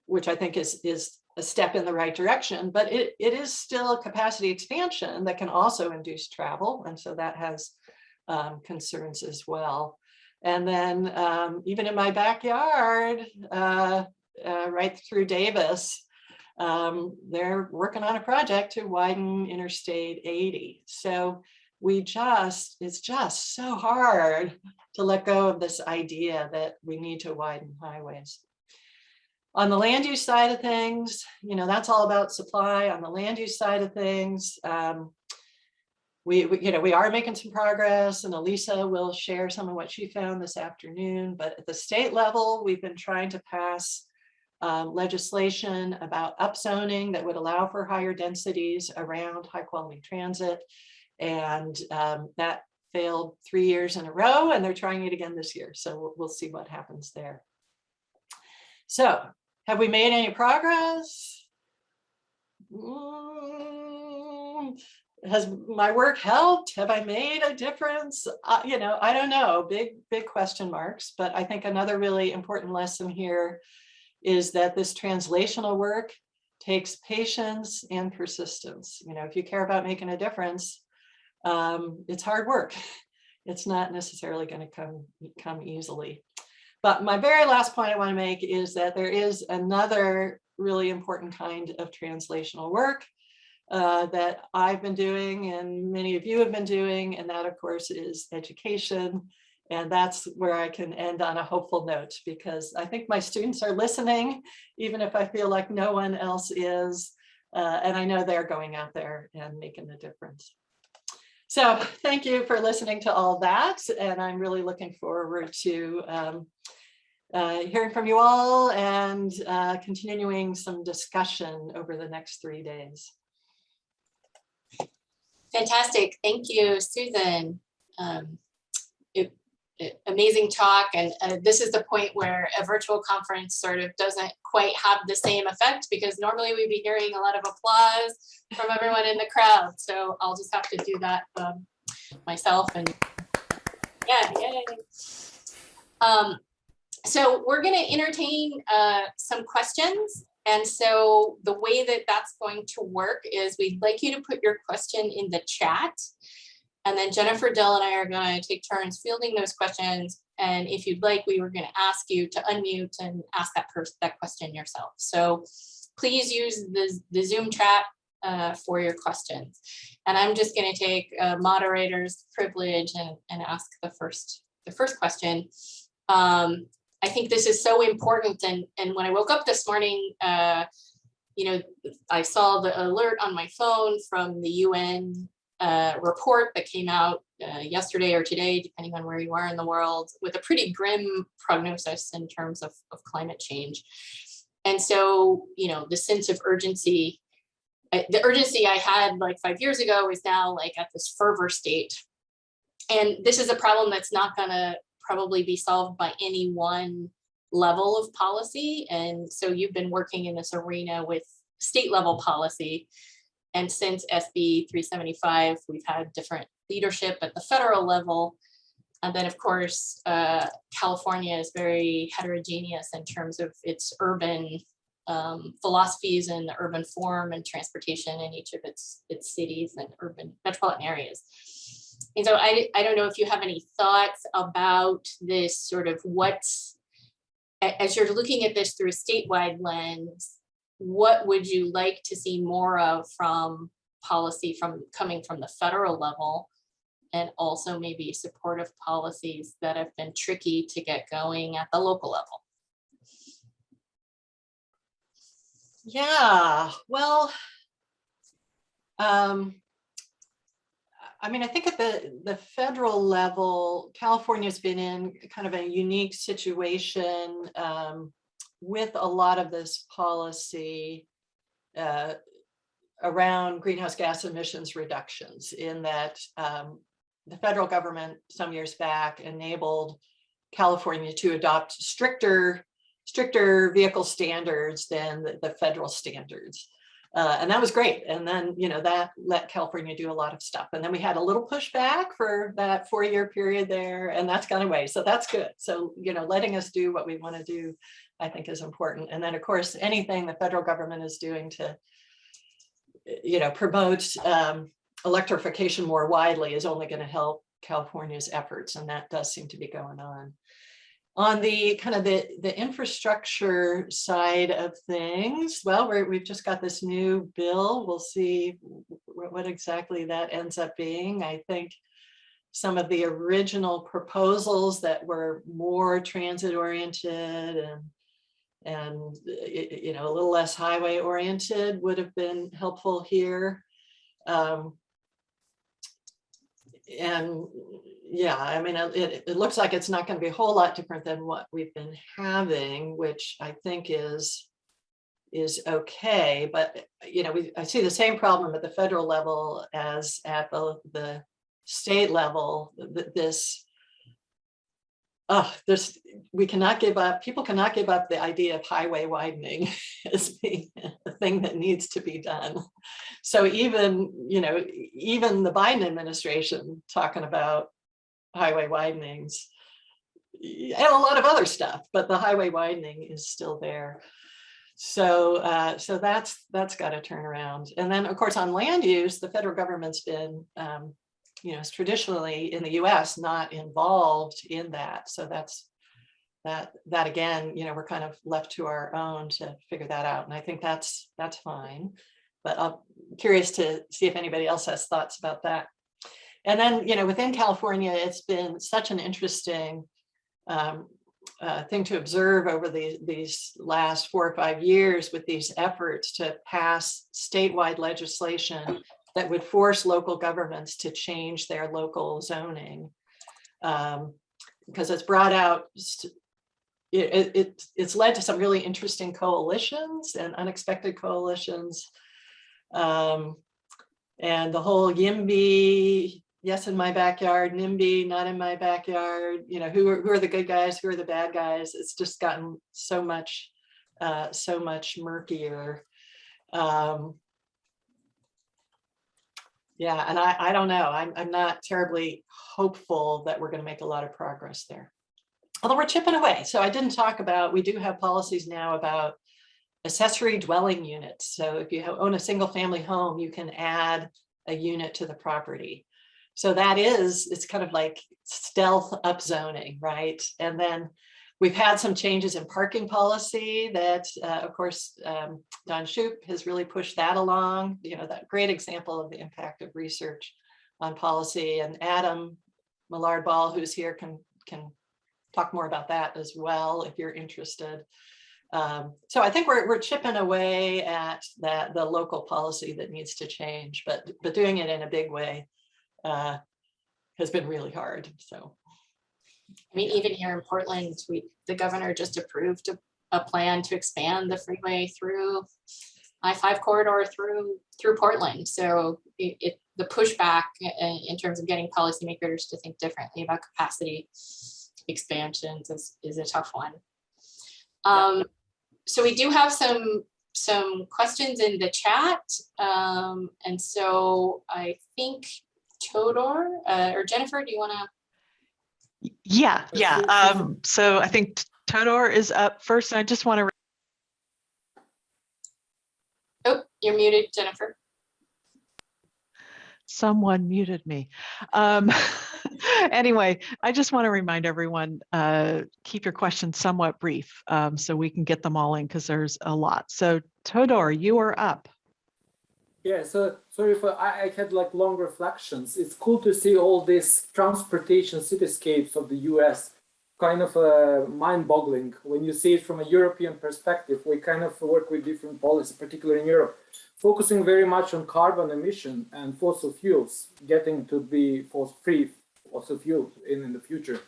S2: which I think is a step in the right direction, but it is still a capacity expansion that can also induce travel. And so that has concerns as well. And then even in my backyard, right through Davis, they're working on a project to widen Interstate 80. So it's just so hard to let go of this idea that we need to widen highways. On the land use side of things, you know, that's all about supply. On the land use side of things, we are making some progress, and Elisa will share some of what she found this afternoon. But at the state level, we've been trying to pass legislation about upzoning that would allow for higher densities around high quality transit. And that failed 3 years in a row, and they're trying it again this year. So we'll see what happens there. So have we made any progress? Has my work helped? Have I made a difference? You know, I don't know, big question marks. But I think another really important lesson here is that this translational work takes patience and persistence. You know, if you care about making a difference, it's hard work. It's not necessarily going to come easily. But my very last point I want to make is that there is another really important kind of translational work that I've been doing and many of you have been doing, and that of course is education. And that's where I can end on a hopeful note, because I think my students are listening, even if I feel like no one else is, and I know they're going out there and making a difference. So thank you for listening to all that, and I'm really looking forward to hearing from you all and continuing some discussion over the next 3 days.
S1: Fantastic. Thank you, Susan. Amazing talk. And this is the point where a virtual conference sort of doesn't quite have the same effect, because normally we'd be hearing a lot of applause from everyone in the crowd. So I'll just have to do that myself. And yeah, yay. So we're going to entertain some questions. And so the way that that's going to work is we'd like you to put your question in the chat. And then Jennifer, Dell, and I are going to take turns fielding those questions. And if you'd like, we were going to ask you to unmute and ask that question yourself. So please use the Zoom chat for your questions. And I'm just going to take moderator's privilege and ask the first question. I think this is so important. And when I woke up this morning, you know, I saw the alert on my phone from the UN report that came out yesterday or today, depending on where you are in the world, with a pretty grim prognosis in terms of climate change. And so, you know, the sense of urgency, the urgency I had like 5 years ago is now like at this fervor state. And this is a problem that's not going to probably be solved by any one level of policy. And so you've been working in this arena with state level policy. And since SB 375, we've had different leadership at the federal level. And then of course, California is very heterogeneous in terms of its urban philosophies and the urban form and transportation in each of its cities and urban metropolitan areas. And so I don't know if you have any thoughts about this sort of what's, as you're looking at this through a statewide lens, what would you like to see more of from policy coming from the federal level, and also maybe supportive policies that have been tricky to get going at the local level?
S2: Yeah, well, I mean, I think at the federal level, California's been in kind of a unique situation with a lot of this policy around greenhouse gas emissions reductions, in that the federal government some years back enabled California to adopt stricter vehicle standards than the federal standards. And that was great. And then, you know, that let California do a lot of stuff. And then we had a little pushback for that 4-year period there, and that's gone away. So that's good. So, you know, letting us do what we want to do, I think, is important. And then, of course, anything the federal government is doing to, you know, promote electrification more widely is only going to help California's efforts. And that does seem to be going on. On the kind of the infrastructure side of things, well, we've just got this new bill. We'll see what exactly that ends up being. I think some of the original proposals that were more transit oriented and you know, a little less highway oriented would have been helpful here. And yeah, I mean, it looks like it's not going to be a whole lot different than what we've been having, which I think is okay. But you know, I see the same problem at the federal level as at the state level. We cannot give up. People cannot give up the idea of highway widening as being a thing that needs to be done. So even, you know, even the Biden administration talking about highway widenings and a lot of other stuff, but the highway widening is still there. So so that's got to turn around. And then, of course, on land use, the federal government's been you know, is traditionally in the US not involved in that. So that again, you know, we're kind of left to our own to figure that out. And I think that's fine. But I'm curious to see if anybody else has thoughts about that. And then, you know, within California, it's been such an interesting thing to observe over these last 4 or 5 years with these efforts to pass statewide legislation that would force local governments to change their local zoning, because it's brought out, it's led to some really interesting coalitions and unexpected coalitions. And the whole YIMBY, yes in my backyard, NIMBY, not in my backyard, you know, who are the good guys, who are the bad guys? It's just gotten so much murkier. Yeah, and I don't know. I'm not terribly hopeful that we're going to make a lot of progress there. although we're chipping away. So I didn't talk about, we do have policies now about accessory dwelling units. So if you own a single family home, you can add a unit to the property. So that is, it's kind of like stealth upzoning, right? And then we've had some changes in parking policy that, of course, Don Shoup has really pushed that along. You know, that great example of the impact of research on policy. And Adam Millard Ball, who's here, can talk more about that as well if you're interested. So I think we're chipping away at the local policy that needs to change, but doing it in a big way has been really hard. So,
S1: I mean, even here in Portland, the governor just approved a plan to expand the freeway through I-5 corridor through Portland. So the pushback in terms of getting policymakers to think differently about capacity expansions is a tough one. So we do have some questions in the chat. And so I think Todor or Jennifer, do you want to?
S3: Yeah. So I think Todor is up first. I just want to.
S1: Oh, you're muted, Jennifer.
S3: Someone muted me. Anyway, I just want to remind everyone, keep your questions somewhat brief so we can get them all in because there's a lot. So Todor, you are up.
S4: Yeah, so sorry if I had like long reflections. It's cool to see all these transportation cityscapes of the US, kind of mind-boggling. When you see it from a European perspective, we kind of work with different policies, particularly in Europe, focusing very much on carbon emission and fossil fuels, getting to be free fossil fuels in the future.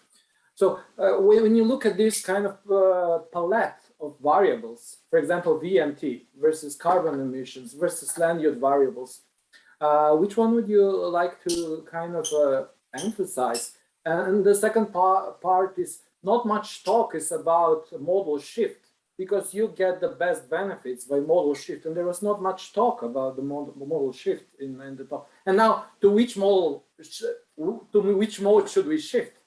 S4: So when you look at this kind of palette of variables, for example, VMT versus carbon emissions versus land use variables, which one would you like to kind of emphasize? And the second part is not much talk is about modal shift, because you get the best benefits by modal shift, and there was not much talk about the modal shift in the talk. And now, to which mode should we shift?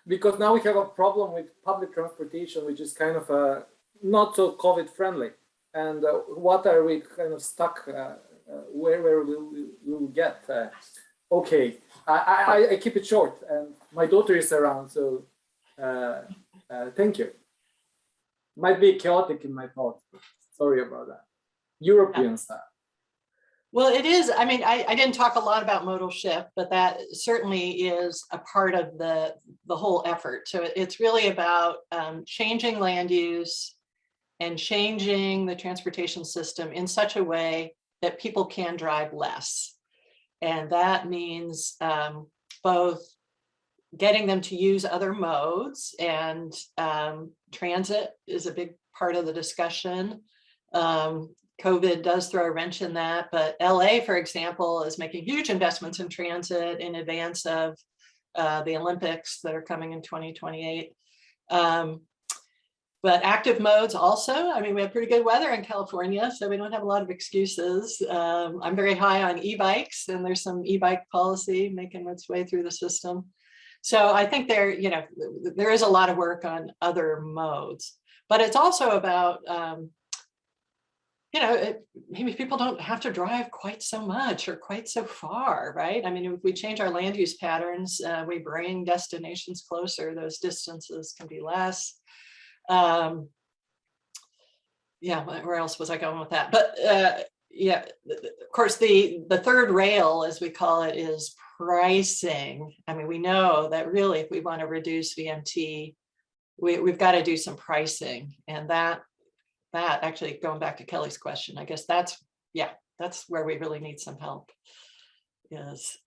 S4: Because now we have a problem with public transportation, which is kind of not so COVID friendly. And what are we kind of stuck? Where will get? Okay, I keep it short, and my daughter is around, so thank you. Might be chaotic in my thoughts. Sorry about that. European style.
S2: Well, it is. I mean, I didn't talk a lot about modal shift, but that certainly is a part of the whole effort. So it's really about changing land use and changing the transportation system in such a way that people can drive less. And that means both getting them to use other modes, and transit is a big part of the discussion. COVID does throw a wrench in that, but LA, for example, is making huge investments in transit in advance of the Olympics that are coming in 2028. But active modes also, I mean, we have pretty good weather in California, so we don't have a lot of excuses. I'm very high on e-bikes, and there's some e-bike policy making its way through the system. So I think there is a lot of work on other modes, but it's also about, maybe people don't have to drive quite so much or quite so far, right? I mean, if we change our land use patterns, we bring destinations closer, those distances can be less. Where else was I going with that? But of course, the third rail, as we call it, is pricing. I mean, we know that really, if we want to reduce VMT, we've got to do some pricing, and that actually, going back to Kelly's question, I guess that's where we really need some help, is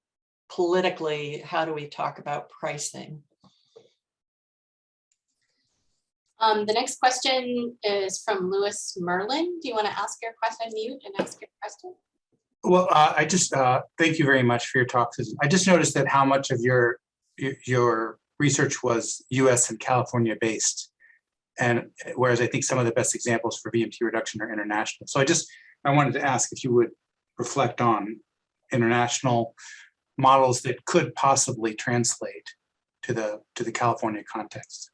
S2: politically, how do we talk about pricing?
S1: The next question is from Lewis Merlin. Do you want to ask your question, mute and ask your question?
S5: Well, I just thank you very much for your talk. I just noticed that how much of your research was US and California based. And whereas I think some of the best examples for VMT reduction are international. So I wanted to ask if you would reflect on international models that could possibly translate to the California context.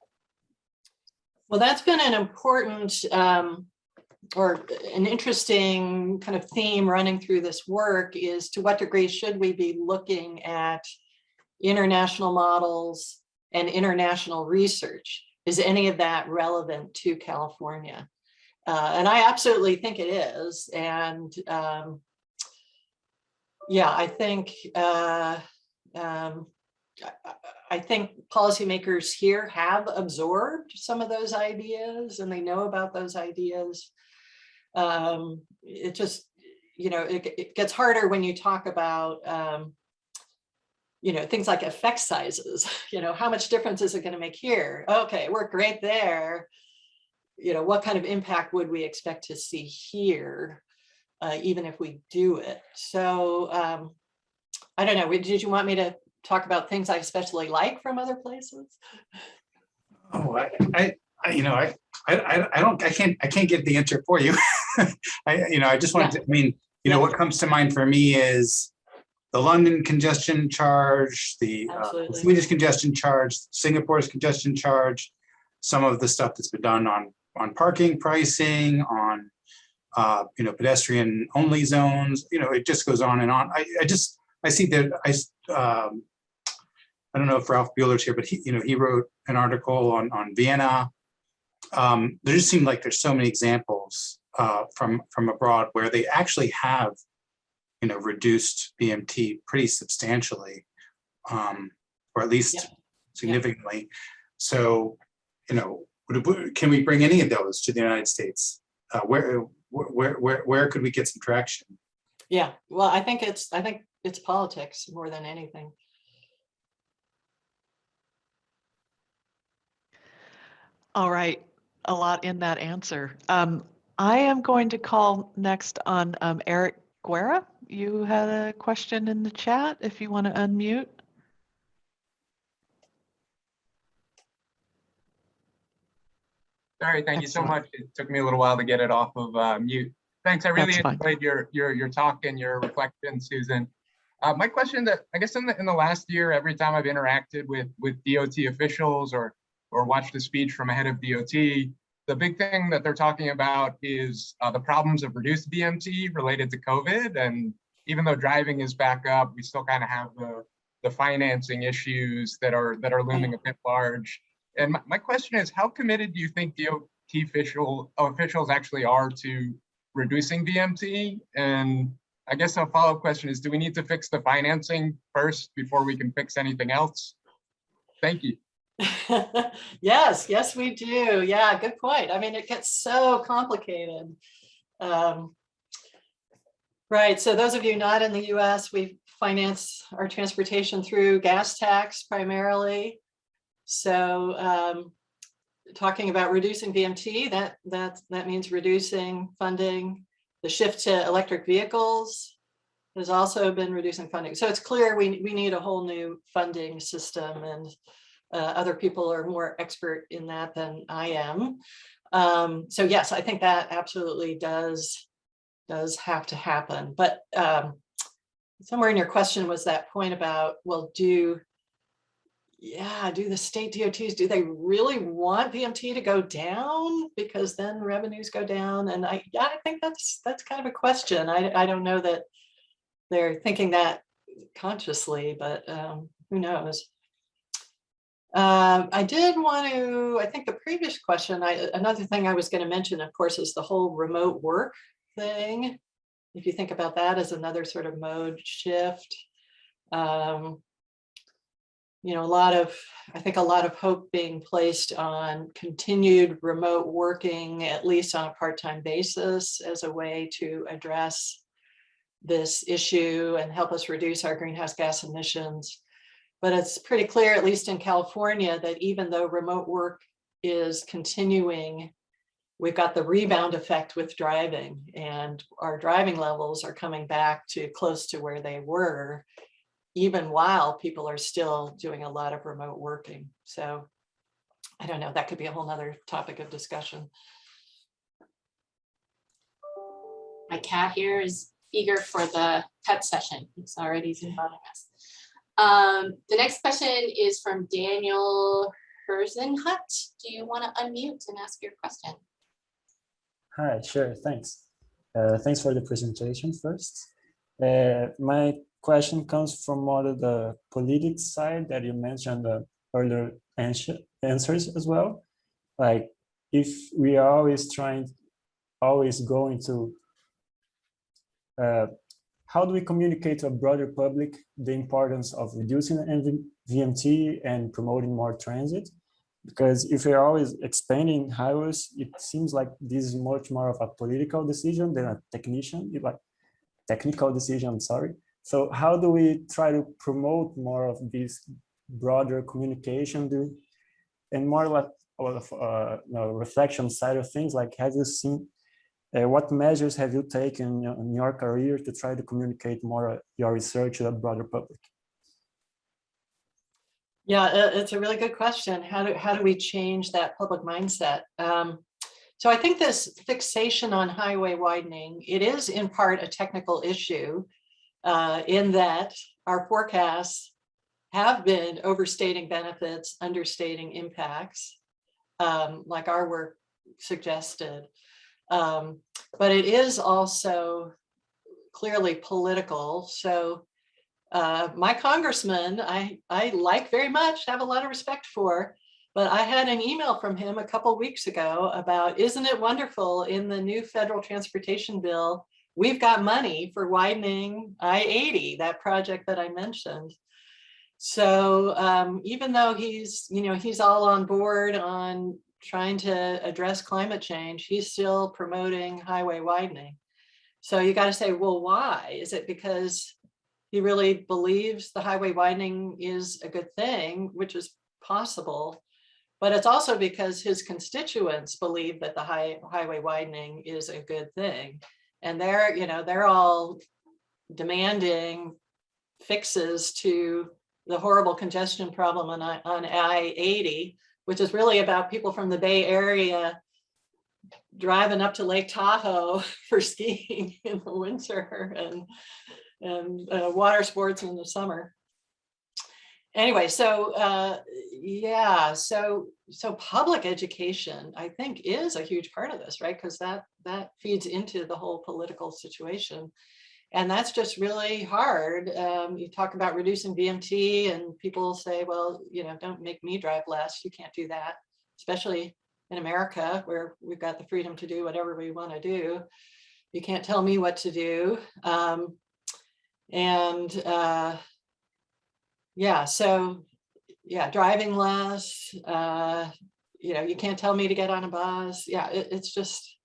S2: Well, that's been an important or an interesting kind of theme running through this work is to what degree should we be looking at international models and international research? Is any of that relevant to California? And I absolutely think it is. And yeah, I think policymakers here have absorbed some of those ideas and they know about those ideas. It just, it gets harder when you talk about, things like effect sizes, how much difference is it going to make here? Okay, it worked great there. What kind of impact would we expect to see here, even if we do it? So I don't know, did you want me to talk about things I especially like from other places?
S5: Oh, I can't get the answer for you. I just wanted to, what comes to mind for me is the London congestion charge, the Swedish congestion charge, Singapore's congestion charge, some of the stuff that's been done on parking pricing, on pedestrian only zones. It just goes on and on. I see that I don't know if Ralph Bueller's here, but he wrote an article on Vienna. There just seemed like there's so many examples from abroad where they actually have reduced BMT pretty substantially, or at least significantly. So can we bring any of those to the United States? Where could we get some traction?
S2: Yeah, well, I think it's politics more than anything.
S3: All right, a lot in that answer. I am going to call next on Eric Guerra. You had a question in the chat if you want to unmute.
S6: Sorry, thank you so much. It took me a little while to get it off of mute. Thanks, I really enjoyed your talk and your reflection, Susan. My question that I guess in the last year, every time I've interacted with DOT officials or watched a speech from a head of DOT, the big thing that they're talking about is the problems of reduced BMT related to COVID. And even though driving is back up, we still kind of have the financing issues that are looming a bit large. And my question is, how committed do you think DOT officials actually are to reducing BMT? And I guess a follow-up question is, do we need to fix the financing first before we can fix anything else? Thank you.
S2: Yes, we do. Yeah, good point. I mean, it gets so complicated. Right, so those of you not in the US, we finance our transportation through gas tax primarily. So talking about reducing BMT, that means reducing funding. The shift to electric vehicles has also been reducing funding. So it's clear we need a whole new funding system, and other people are more expert in that than I am. So yes, I think that absolutely does have to happen. But somewhere in your question was that point about, well, do the state DOTs, do they really want BMT to go down because then revenues go down? And I think that's kind of a question. I don't know that they're thinking that consciously, but who knows? I did want to, I think the previous question, another thing I was going to mention, of course, is the whole remote work thing. If you think about that as another sort of mode shift, I think a lot of hope being placed on continued remote working, at least on a part-time basis, as a way to address this issue and help us reduce our greenhouse gas emissions. But it's pretty clear, at least in California, that even though remote work is continuing, we've got the rebound effect with driving, and our driving levels are coming back to close to where they were, even while people are still doing a lot of remote working. So I don't know, that could be a whole nother topic of discussion.
S1: My cat here is eager for the pet session. He's already involving us. The next question is from Daniel Herzenhut, do you want to unmute and ask your question?
S7: Hi, sure, thanks. Thanks for the presentation first. My question comes from more of the politics side that you mentioned the earlier answers as well. Like if we are always going to, how do we communicate to a broader public the importance of reducing VMT and promoting more transit? Because if we're always expanding highways, it seems like this is much more of a political decision than a technical decision, I'm sorry. So how do we try to promote more of this broader communication and more like reflection side of things? Like, have you seen, what measures have you taken in your career to try to communicate more your research to the broader public?
S2: Yeah, it's a really good question. How do we change that public mindset? So I think this fixation on highway widening, it is in part a technical issue in that our forecasts have been overstating benefits, understating impacts, like our work suggested. But it is also clearly political. So my congressman, I like very much, have a lot of respect for, but I had an email from him a couple weeks ago about, isn't it wonderful in the new federal transportation bill, we've got money for widening I-80, that project that I mentioned. So even though he's all on board on trying to address climate change, he's still promoting highway widening. So you got to say, well, why? Is it because he really believes the highway widening is a good thing, which is possible, but it's also because his constituents believe that the highway widening is a good thing. And they're all demanding fixes to the horrible congestion problem on I-80, which is really about people from the Bay Area driving up to Lake Tahoe for skiing in the winter and water sports in the summer. Anyway, so yeah, so public education, I think, is a huge part of this, right? Because that feeds into the whole political situation. And that's just really hard. You talk about reducing VMT and people say, well, don't make me drive less. You can't do that, especially in America, where we've got the freedom to do whatever we want to do. You can't tell me what to do. Yeah, so yeah, driving less, you can't tell me to get on a bus. Yeah, it's just,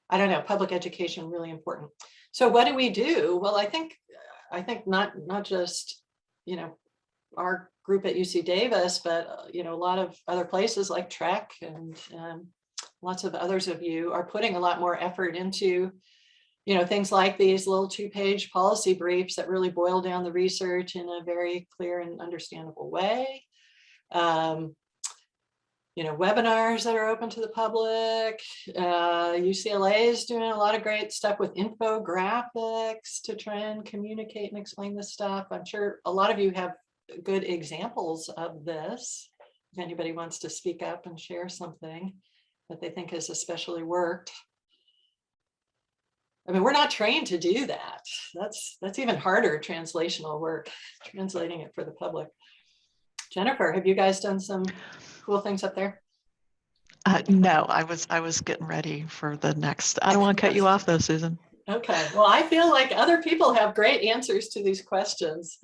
S2: I don't know, public education, really important. So what do we do? Well, I think not just, our group at UC Davis, but, a lot of other places like Trek and lots of others of you are putting a lot more effort into things like these little 2-page policy briefs that really boil down the research in a very clear and understandable way. Webinars that are open to the public. UCLA is doing a lot of great stuff with infographics to try and communicate and explain this stuff. I'm sure a lot of you have good examples of this. If anybody wants to speak up and share something that they think has especially worked. I mean, we're not trained to do that. That's even harder translational work, translating it for the public. Jennifer, have you guys done some cool things up there?
S3: No, I was getting ready for the next. I don't want to cut you off though, Susan.
S2: Okay, well, I feel like other people have great answers to these questions.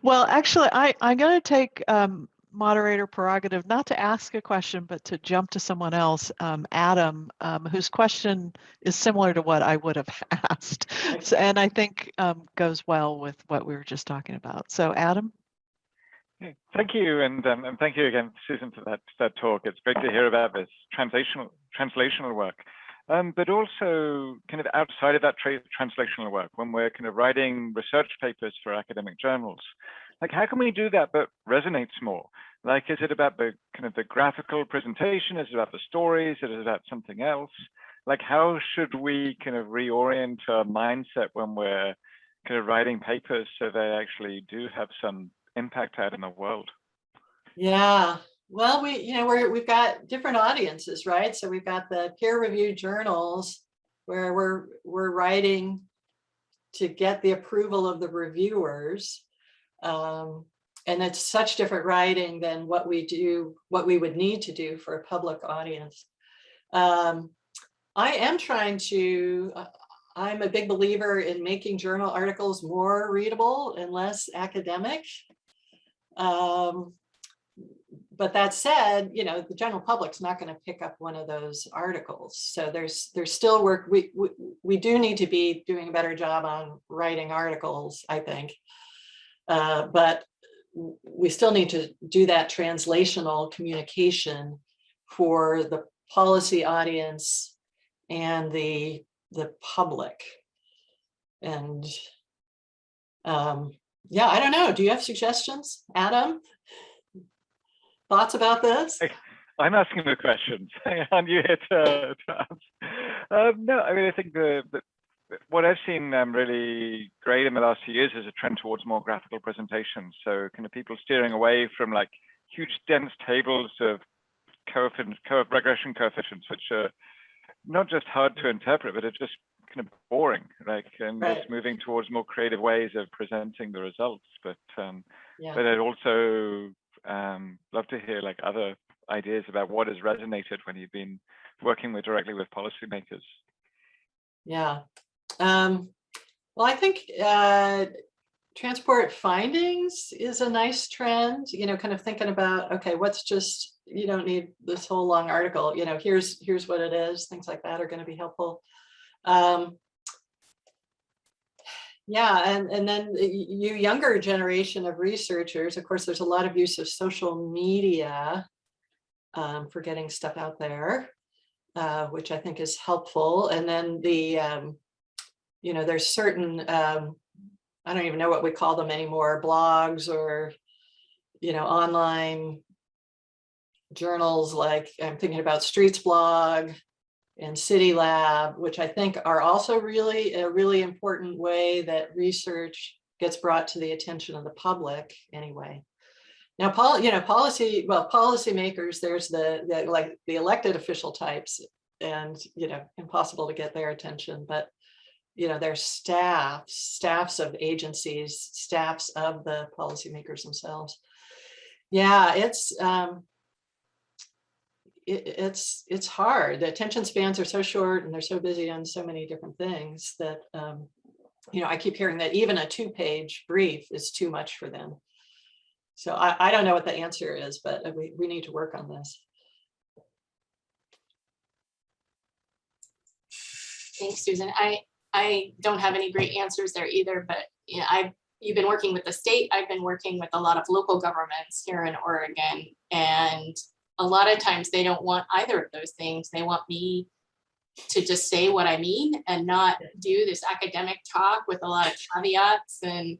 S3: Well, actually, I'm going to take moderator prerogative, not to ask a question, but to jump to someone else, Adam, whose question is similar to what I would have asked. So, and I think goes well with what we were just talking about. So Adam.
S8: Thank you, and thank you again, Susan, for that talk. It's great to hear about this translational work, but also kind of outside of that translational work, when we're kind of writing research papers for academic journals. Like, how can we do that but resonates more? Like, is it about the kind of the graphical presentation? Is it about the stories? Is it about something else? Like, how should we kind of reorient our mindset when we're kind of writing papers so they actually do have some impact out in the world?
S2: Yeah, well, we've got different audiences, right? So we've got the peer-reviewed journals where we're writing to get the approval of the reviewers. And it's such different writing than what we would need to do for a public audience. I am trying to, I'm a big believer in making journal articles more readable and less academic. But that said, the general public's not going to pick up one of those articles. So there's still work. We do need to be doing a better job on writing articles, I think. But we still need to do that translational communication for the policy audience and the public. And yeah, I don't know. Do you have suggestions, Adam? Thoughts about this?
S8: I'm asking the questions, and you hit to answer. No, I mean, I think what I've seen really great in the last few years is a trend towards more graphical presentations. So kind of people steering away from like huge dense tables of regression coefficients, which are not just hard to interpret, but it's just kind of boring, like, and
S2: Right.
S8: It's moving towards more creative ways of presenting the results. But
S2: Yeah.
S8: but I'd also love to hear like other ideas about what has resonated when you've been working directly with policymakers.
S2: Yeah. Well, I think transport findings is a nice trend, kind of thinking about, okay, what's just, you don't need this whole long article, here's what it is, things like that are going to be helpful. Yeah, and then you younger generation of researchers, of course, there's a lot of use of social media for getting stuff out there, which I think is helpful. And then there's certain, I don't even know what we call them anymore, blogs or, online journals, like I'm thinking about Streets Blog and City Lab, which I think are also really a really important way that research gets brought to the attention of the public anyway. Now, policymakers, there's the elected official types, and impossible to get their attention, but there's staffs of agencies, staffs of the policymakers themselves. Yeah, it's hard. The attention spans are so short and they're so busy on so many different things that, I keep hearing that even a 2-page brief is too much for them. So I don't know what the answer is, but we need to work on this.
S1: Thanks, Susan. I don't have any great answers there either, but you've been working with the state. I've been working with a lot of local governments here in Oregon, and a lot of times they don't want either of those things. They want me to just say what I mean and not do this academic talk with a lot of caveats. And,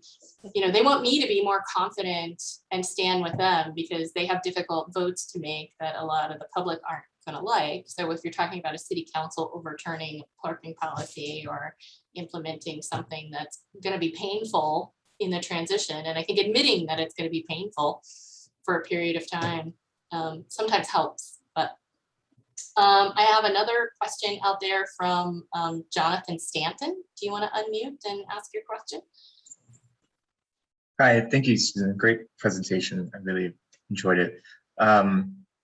S1: they want me to be more confident and stand with them because they have difficult votes to make that a lot of the public aren't going to like. So if you're talking about a city council overturning parking policy or implementing something that's going to be painful in the transition, and I think admitting that it's going to be painful for a period of time sometimes helps. But I have another question out there from Jonathan Stanton. Do you want to unmute and ask your question?
S9: Hi, thank you, Susan. Great presentation. I really enjoyed it.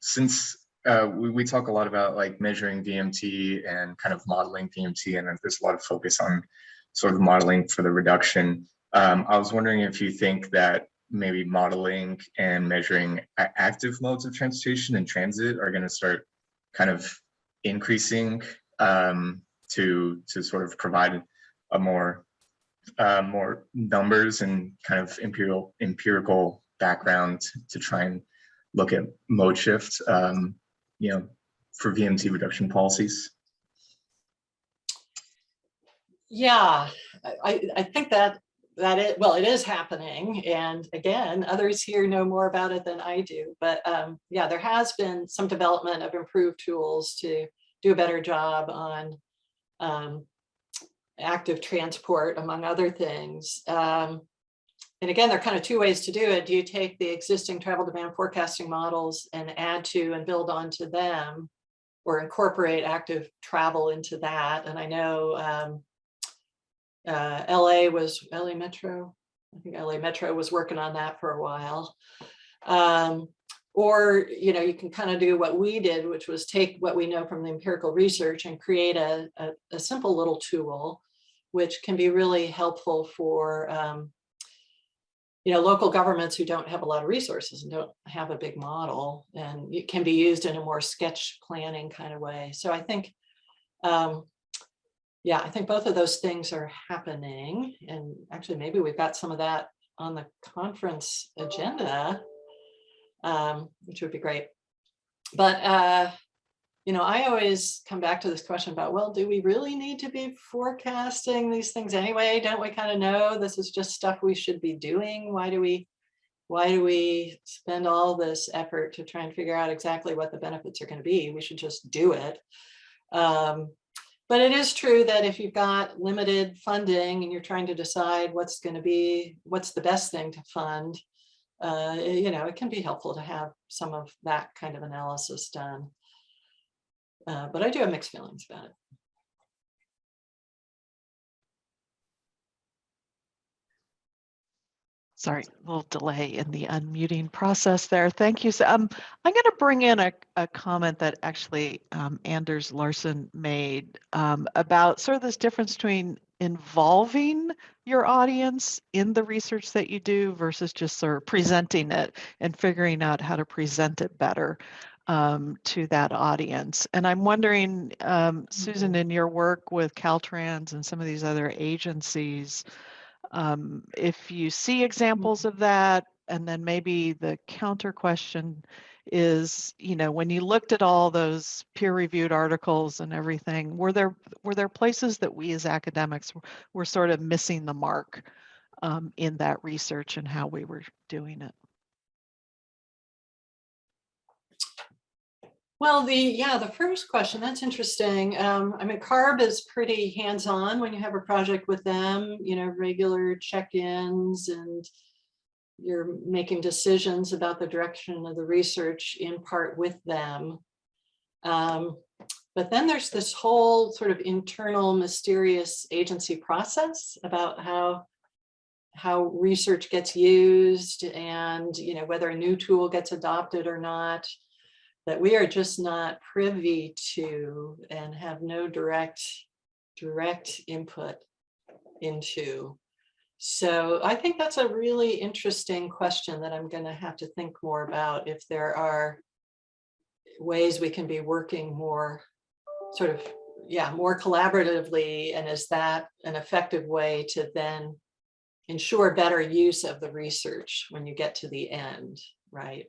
S9: Since we talk a lot about like measuring VMT and kind of modeling VMT, and there's a lot of focus on sort of modeling for the reduction. I was wondering if you think that maybe modeling and measuring active modes of transportation and transit are going to start kind of increasing to sort of provide a more numbers and kind of empirical background to try and look at mode shift, for VMT reduction policies.
S2: Yeah, I think that it is happening. And again, others here know more about it than I do. But yeah, there has been some development of improved tools to do a better job on active transport, among other things. and again, there are kind of two ways to do it. Do you take the existing travel demand forecasting models and add to and build onto them, or incorporate active travel into that? And I know LA Metro, I think LA Metro was working on that for a while. Or, you know, you can kind of do what we did, which was take what we know from the empirical research and create a simple little tool, which can be really helpful for, you know, local governments who don't have a lot of resources and don't have a big model, and it can be used in a more sketch planning kind of way. So I think, yeah, I think both of those things are happening. And actually, maybe we've got some of that on the conference agenda, which would be great. But, you know, I always come back to this question about, well, do we really need to be forecasting these things anyway? Don't we kind of know this is just stuff we should be doing? Why do we spend all this effort to try and figure out exactly what the benefits are going to be? We should just do it. But it is true that if you've got limited funding and you're trying to decide what's the best thing to fund, you know, it can be helpful to have some of that kind of analysis done. But I do have mixed feelings about it.
S3: Sorry, a little delay in the unmuting process there. Thank you. So, I'm going to bring in a comment that actually Anders Larson made about sort of this difference between involving your audience in the research that you do versus just sort of presenting it and figuring out how to present it better to that audience. And I'm wondering, Susan, in your work with Caltrans and some of these other agencies, if you see examples of that, and then maybe the counter question is, you know, when you looked at all those peer-reviewed articles and everything, were there places that we as academics were sort of missing the mark in that research and how we were doing it?
S2: Well, the first question, that's interesting. I mean, CARB is pretty hands-on when you have a project with them, you know, regular check-ins, and you're making decisions about the direction of the research in part with them. But then there's this whole sort of internal mysterious agency process about how research gets used, and, you know, whether a new tool gets adopted or not, that we are just not privy to and have no direct input into. So I think that's a really interesting question that I'm going to have to think more about, if there are ways we can be working more sort of, more collaboratively, and is that an effective way to then ensure better use of the research when you get to the end, right?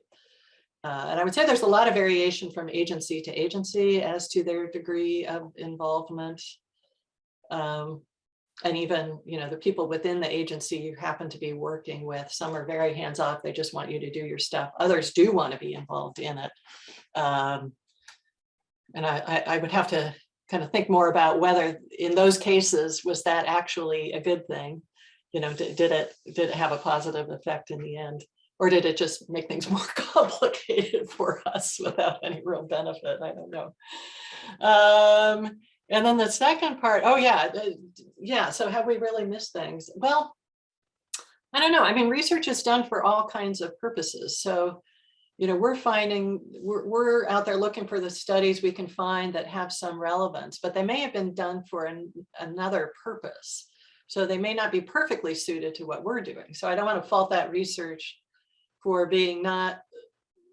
S2: And I would say there's a lot of variation from agency to agency as to their degree of involvement. And even, you know, the people within the agency you happen to be working with, some are very hands-off, they just want you to do your stuff. Others do want to be involved in it. And I would have to kind of think more about whether in those cases, was that actually a good thing? You know, did it have a positive effect in the end? Or did it just make things more complicated for us without any real benefit? I don't know. And then the second part, so have we really missed things? Well, I don't know. I mean, research is done for all kinds of purposes. So, you know, we're out there looking for the studies we can find that have some relevance, but they may have been done for another purpose. So they may not be perfectly suited to what we're doing. So I don't want to fault that research for being not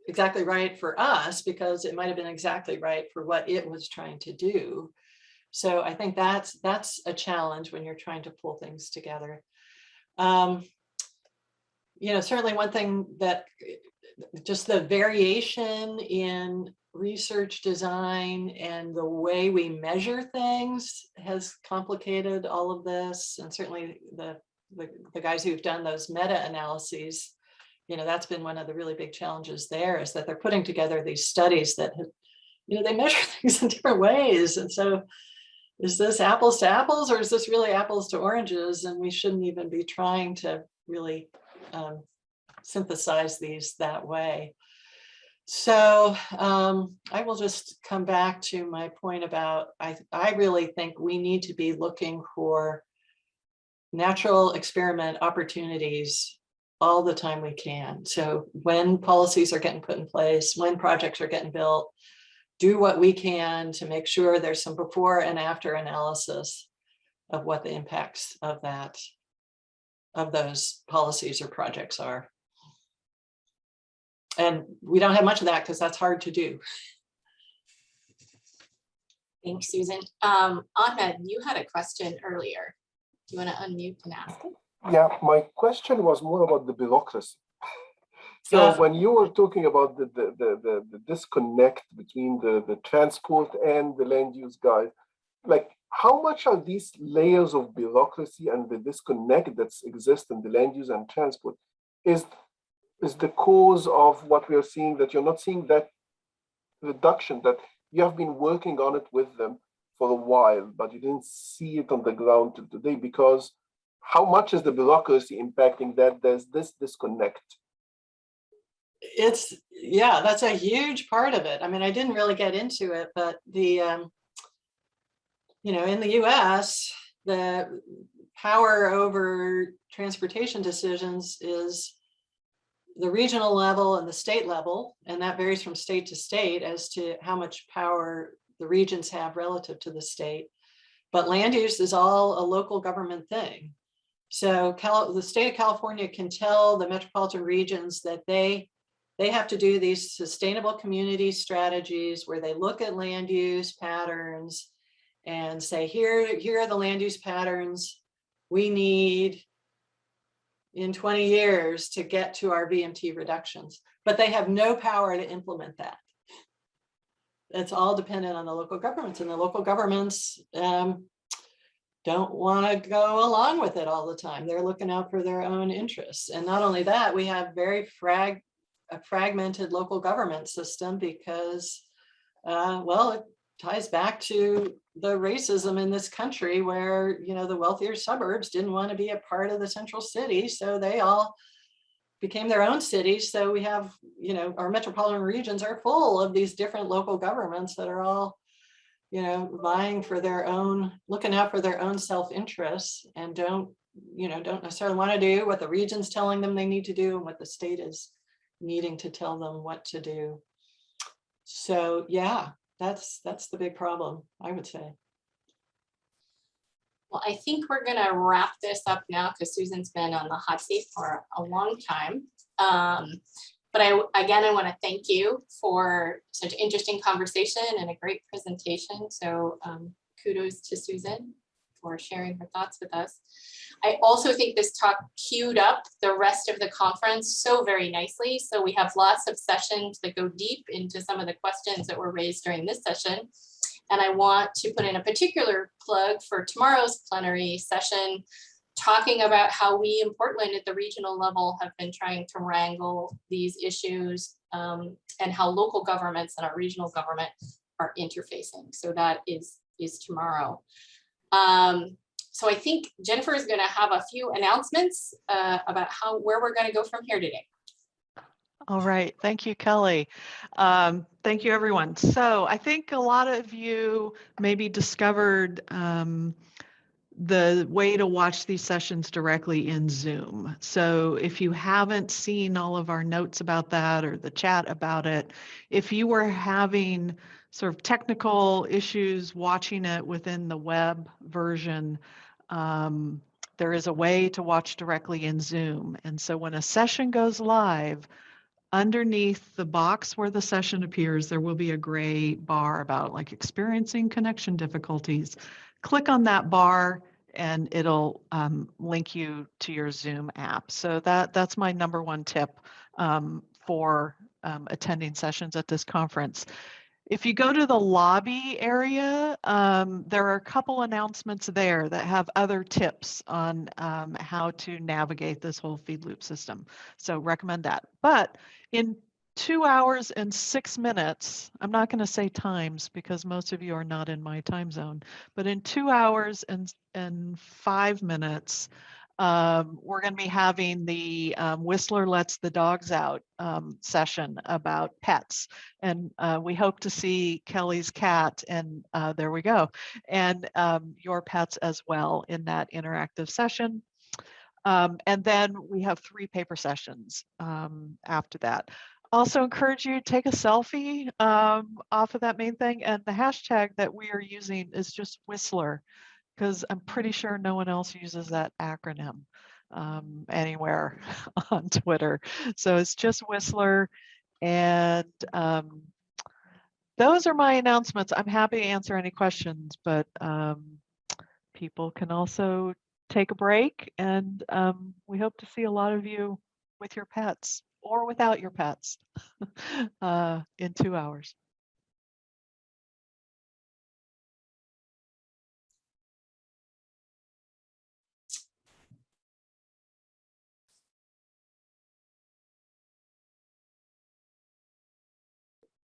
S2: exactly right for us, because it might have been exactly right for what it was trying to do. So I think that's a challenge when you're trying to pull things together. You know, certainly one thing that just the variation in research design and the way we measure things has complicated all of this. And certainly the guys who've done those meta-analyses, you know, that's been one of the really big challenges there, is that they're putting together these studies that, you know, they measure things in different ways. And so is this apples to apples, or is this really apples to oranges? And we shouldn't even be trying to really synthesize these that way. So I will just come back to my point about, I really think we need to be looking for natural experiment opportunities all the time we can. So when policies are getting put in place, when projects are getting built, do what we can to make sure there's some before and after analysis of what the impacts of those policies or projects are. And we don't have much of that because that's hard to do.
S1: Thanks, Susan. Ahmed, you had a question earlier. Do you want to unmute and ask it?
S10: Yeah, my question was more about the bureaucracy. So when you were talking about the disconnect between the transport and the land use guide, like how much are these layers of bureaucracy and the disconnect that exists in the land use and transport is the cause of what we are seeing, that you're not seeing that reduction, that you have been working on it with them for a while, but you didn't see it on the ground today? Because how much is the bureaucracy impacting that there's this disconnect?
S2: Yeah, that's a huge part of it. I mean, I didn't really get into it, but the, in the US, the power over transportation decisions is the regional level and the state level, and that varies from state to state as to how much power the regions have relative to the state. But land use is all a local government thing. So the state of California can tell the metropolitan regions that they have to do these sustainable community strategies where they look at land use patterns and say, here are the land use patterns we need in 20 years to get to our VMT reductions, but they have no power to implement that. It's all dependent on the local governments, and the local governments don't want to go along with it all the time. They're looking out for their own interests. And not only that, we have very a fragmented local government system because, well, it ties back to the racism in this country where, the wealthier suburbs didn't want to be a part of the central city. So they all became their own cities. So we have, our metropolitan regions are full of these different local governments that are all, vying for their own, looking out for their own self-interests, and don't necessarily want to do what the region's telling them they need to do and what the state is needing to tell them what to do. So yeah, that's the big problem, I would say.
S1: Well, I think we're going to wrap this up now because Susan's been on the hot seat for a long time. But I want to thank you for such an interesting conversation and a great presentation. So kudos to Susan for sharing her thoughts with us. I also think this talk queued up the rest of the conference so very nicely. So we have lots of sessions that go deep into some of the questions that were raised during this session. And I want to put in a particular plug for tomorrow's plenary session, talking about how we in Portland at the regional level have been trying to wrangle these issues and how local governments and our regional government are interfacing. So that is tomorrow. So I think Jennifer is going to have a few announcements about where we're going to go from here today.
S3: All right, thank you, Kelly. Thank you, everyone. So I think a lot of you maybe discovered the way to watch these sessions directly in Zoom. So if you haven't seen all of our notes about that or the chat about it, if you were having sort of technical issues watching it within the web version, there is a way to watch directly in Zoom. And so when a session goes live, underneath the box where the session appears, there will be a gray bar about like experiencing connection difficulties. Click on that bar and it'll link you to your Zoom app. So that's my number one tip for attending sessions at this conference. If you go to the lobby area, there are a couple announcements there that have other tips on how to navigate this whole feed loop system. So recommend that. But in 2 hours and 6 minutes, I'm not going to say times because most of you are not in my time zone, but in 2 hours and 5 minutes, we're going to be having the Whistler Lets the Dogs Out session about pets. And we hope to see Kelly's cat, and there we go, and your pets as well in that interactive session. And then we have 3 paper sessions after that. Also encourage you to take a selfie off of that main thing. And the hashtag that we are using is just Whistler, because I'm pretty sure no one else uses that acronym anywhere on Twitter. So it's just Whistler. And those are my announcements. I'm happy to answer any questions, but people can also take a break, and we hope to see a lot of you with your pets or without your pets in 2 hours.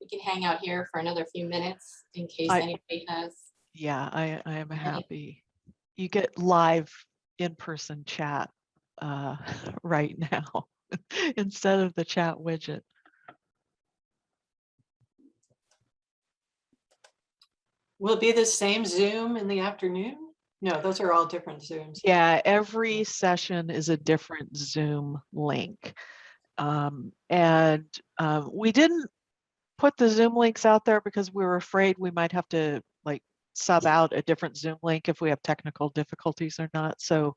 S1: We can hang out here for another few minutes in case anybody has.
S3: Yeah, I am happy. You get live in-person chat right now instead of the chat widget.
S2: Will it be the same Zoom in the afternoon? No, those are all different Zooms.
S3: Yeah, every session is a different Zoom link. And we didn't put the Zoom links out there because we were afraid we might have to like sub out a different Zoom link if we have technical difficulties or not. So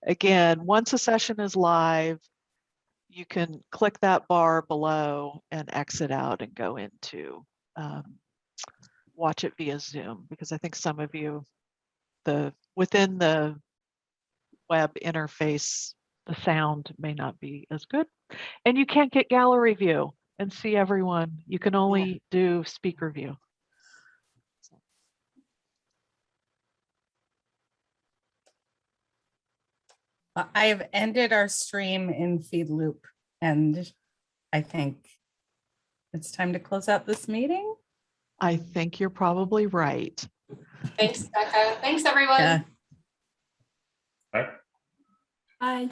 S3: again, once a session is live, you can click that bar below and exit out and go into watch it via Zoom, because I think some of you, within the web interface, the sound may not be as good. And you can't get gallery view and see everyone. You can only do speaker view.
S11: I have ended our stream in feed loop, and I think it's time to close out this meeting.
S3: I think you're probably right.
S1: Thanks, Becca. Thanks, everyone.
S11: Yeah.
S9: Bye.
S12: Bye.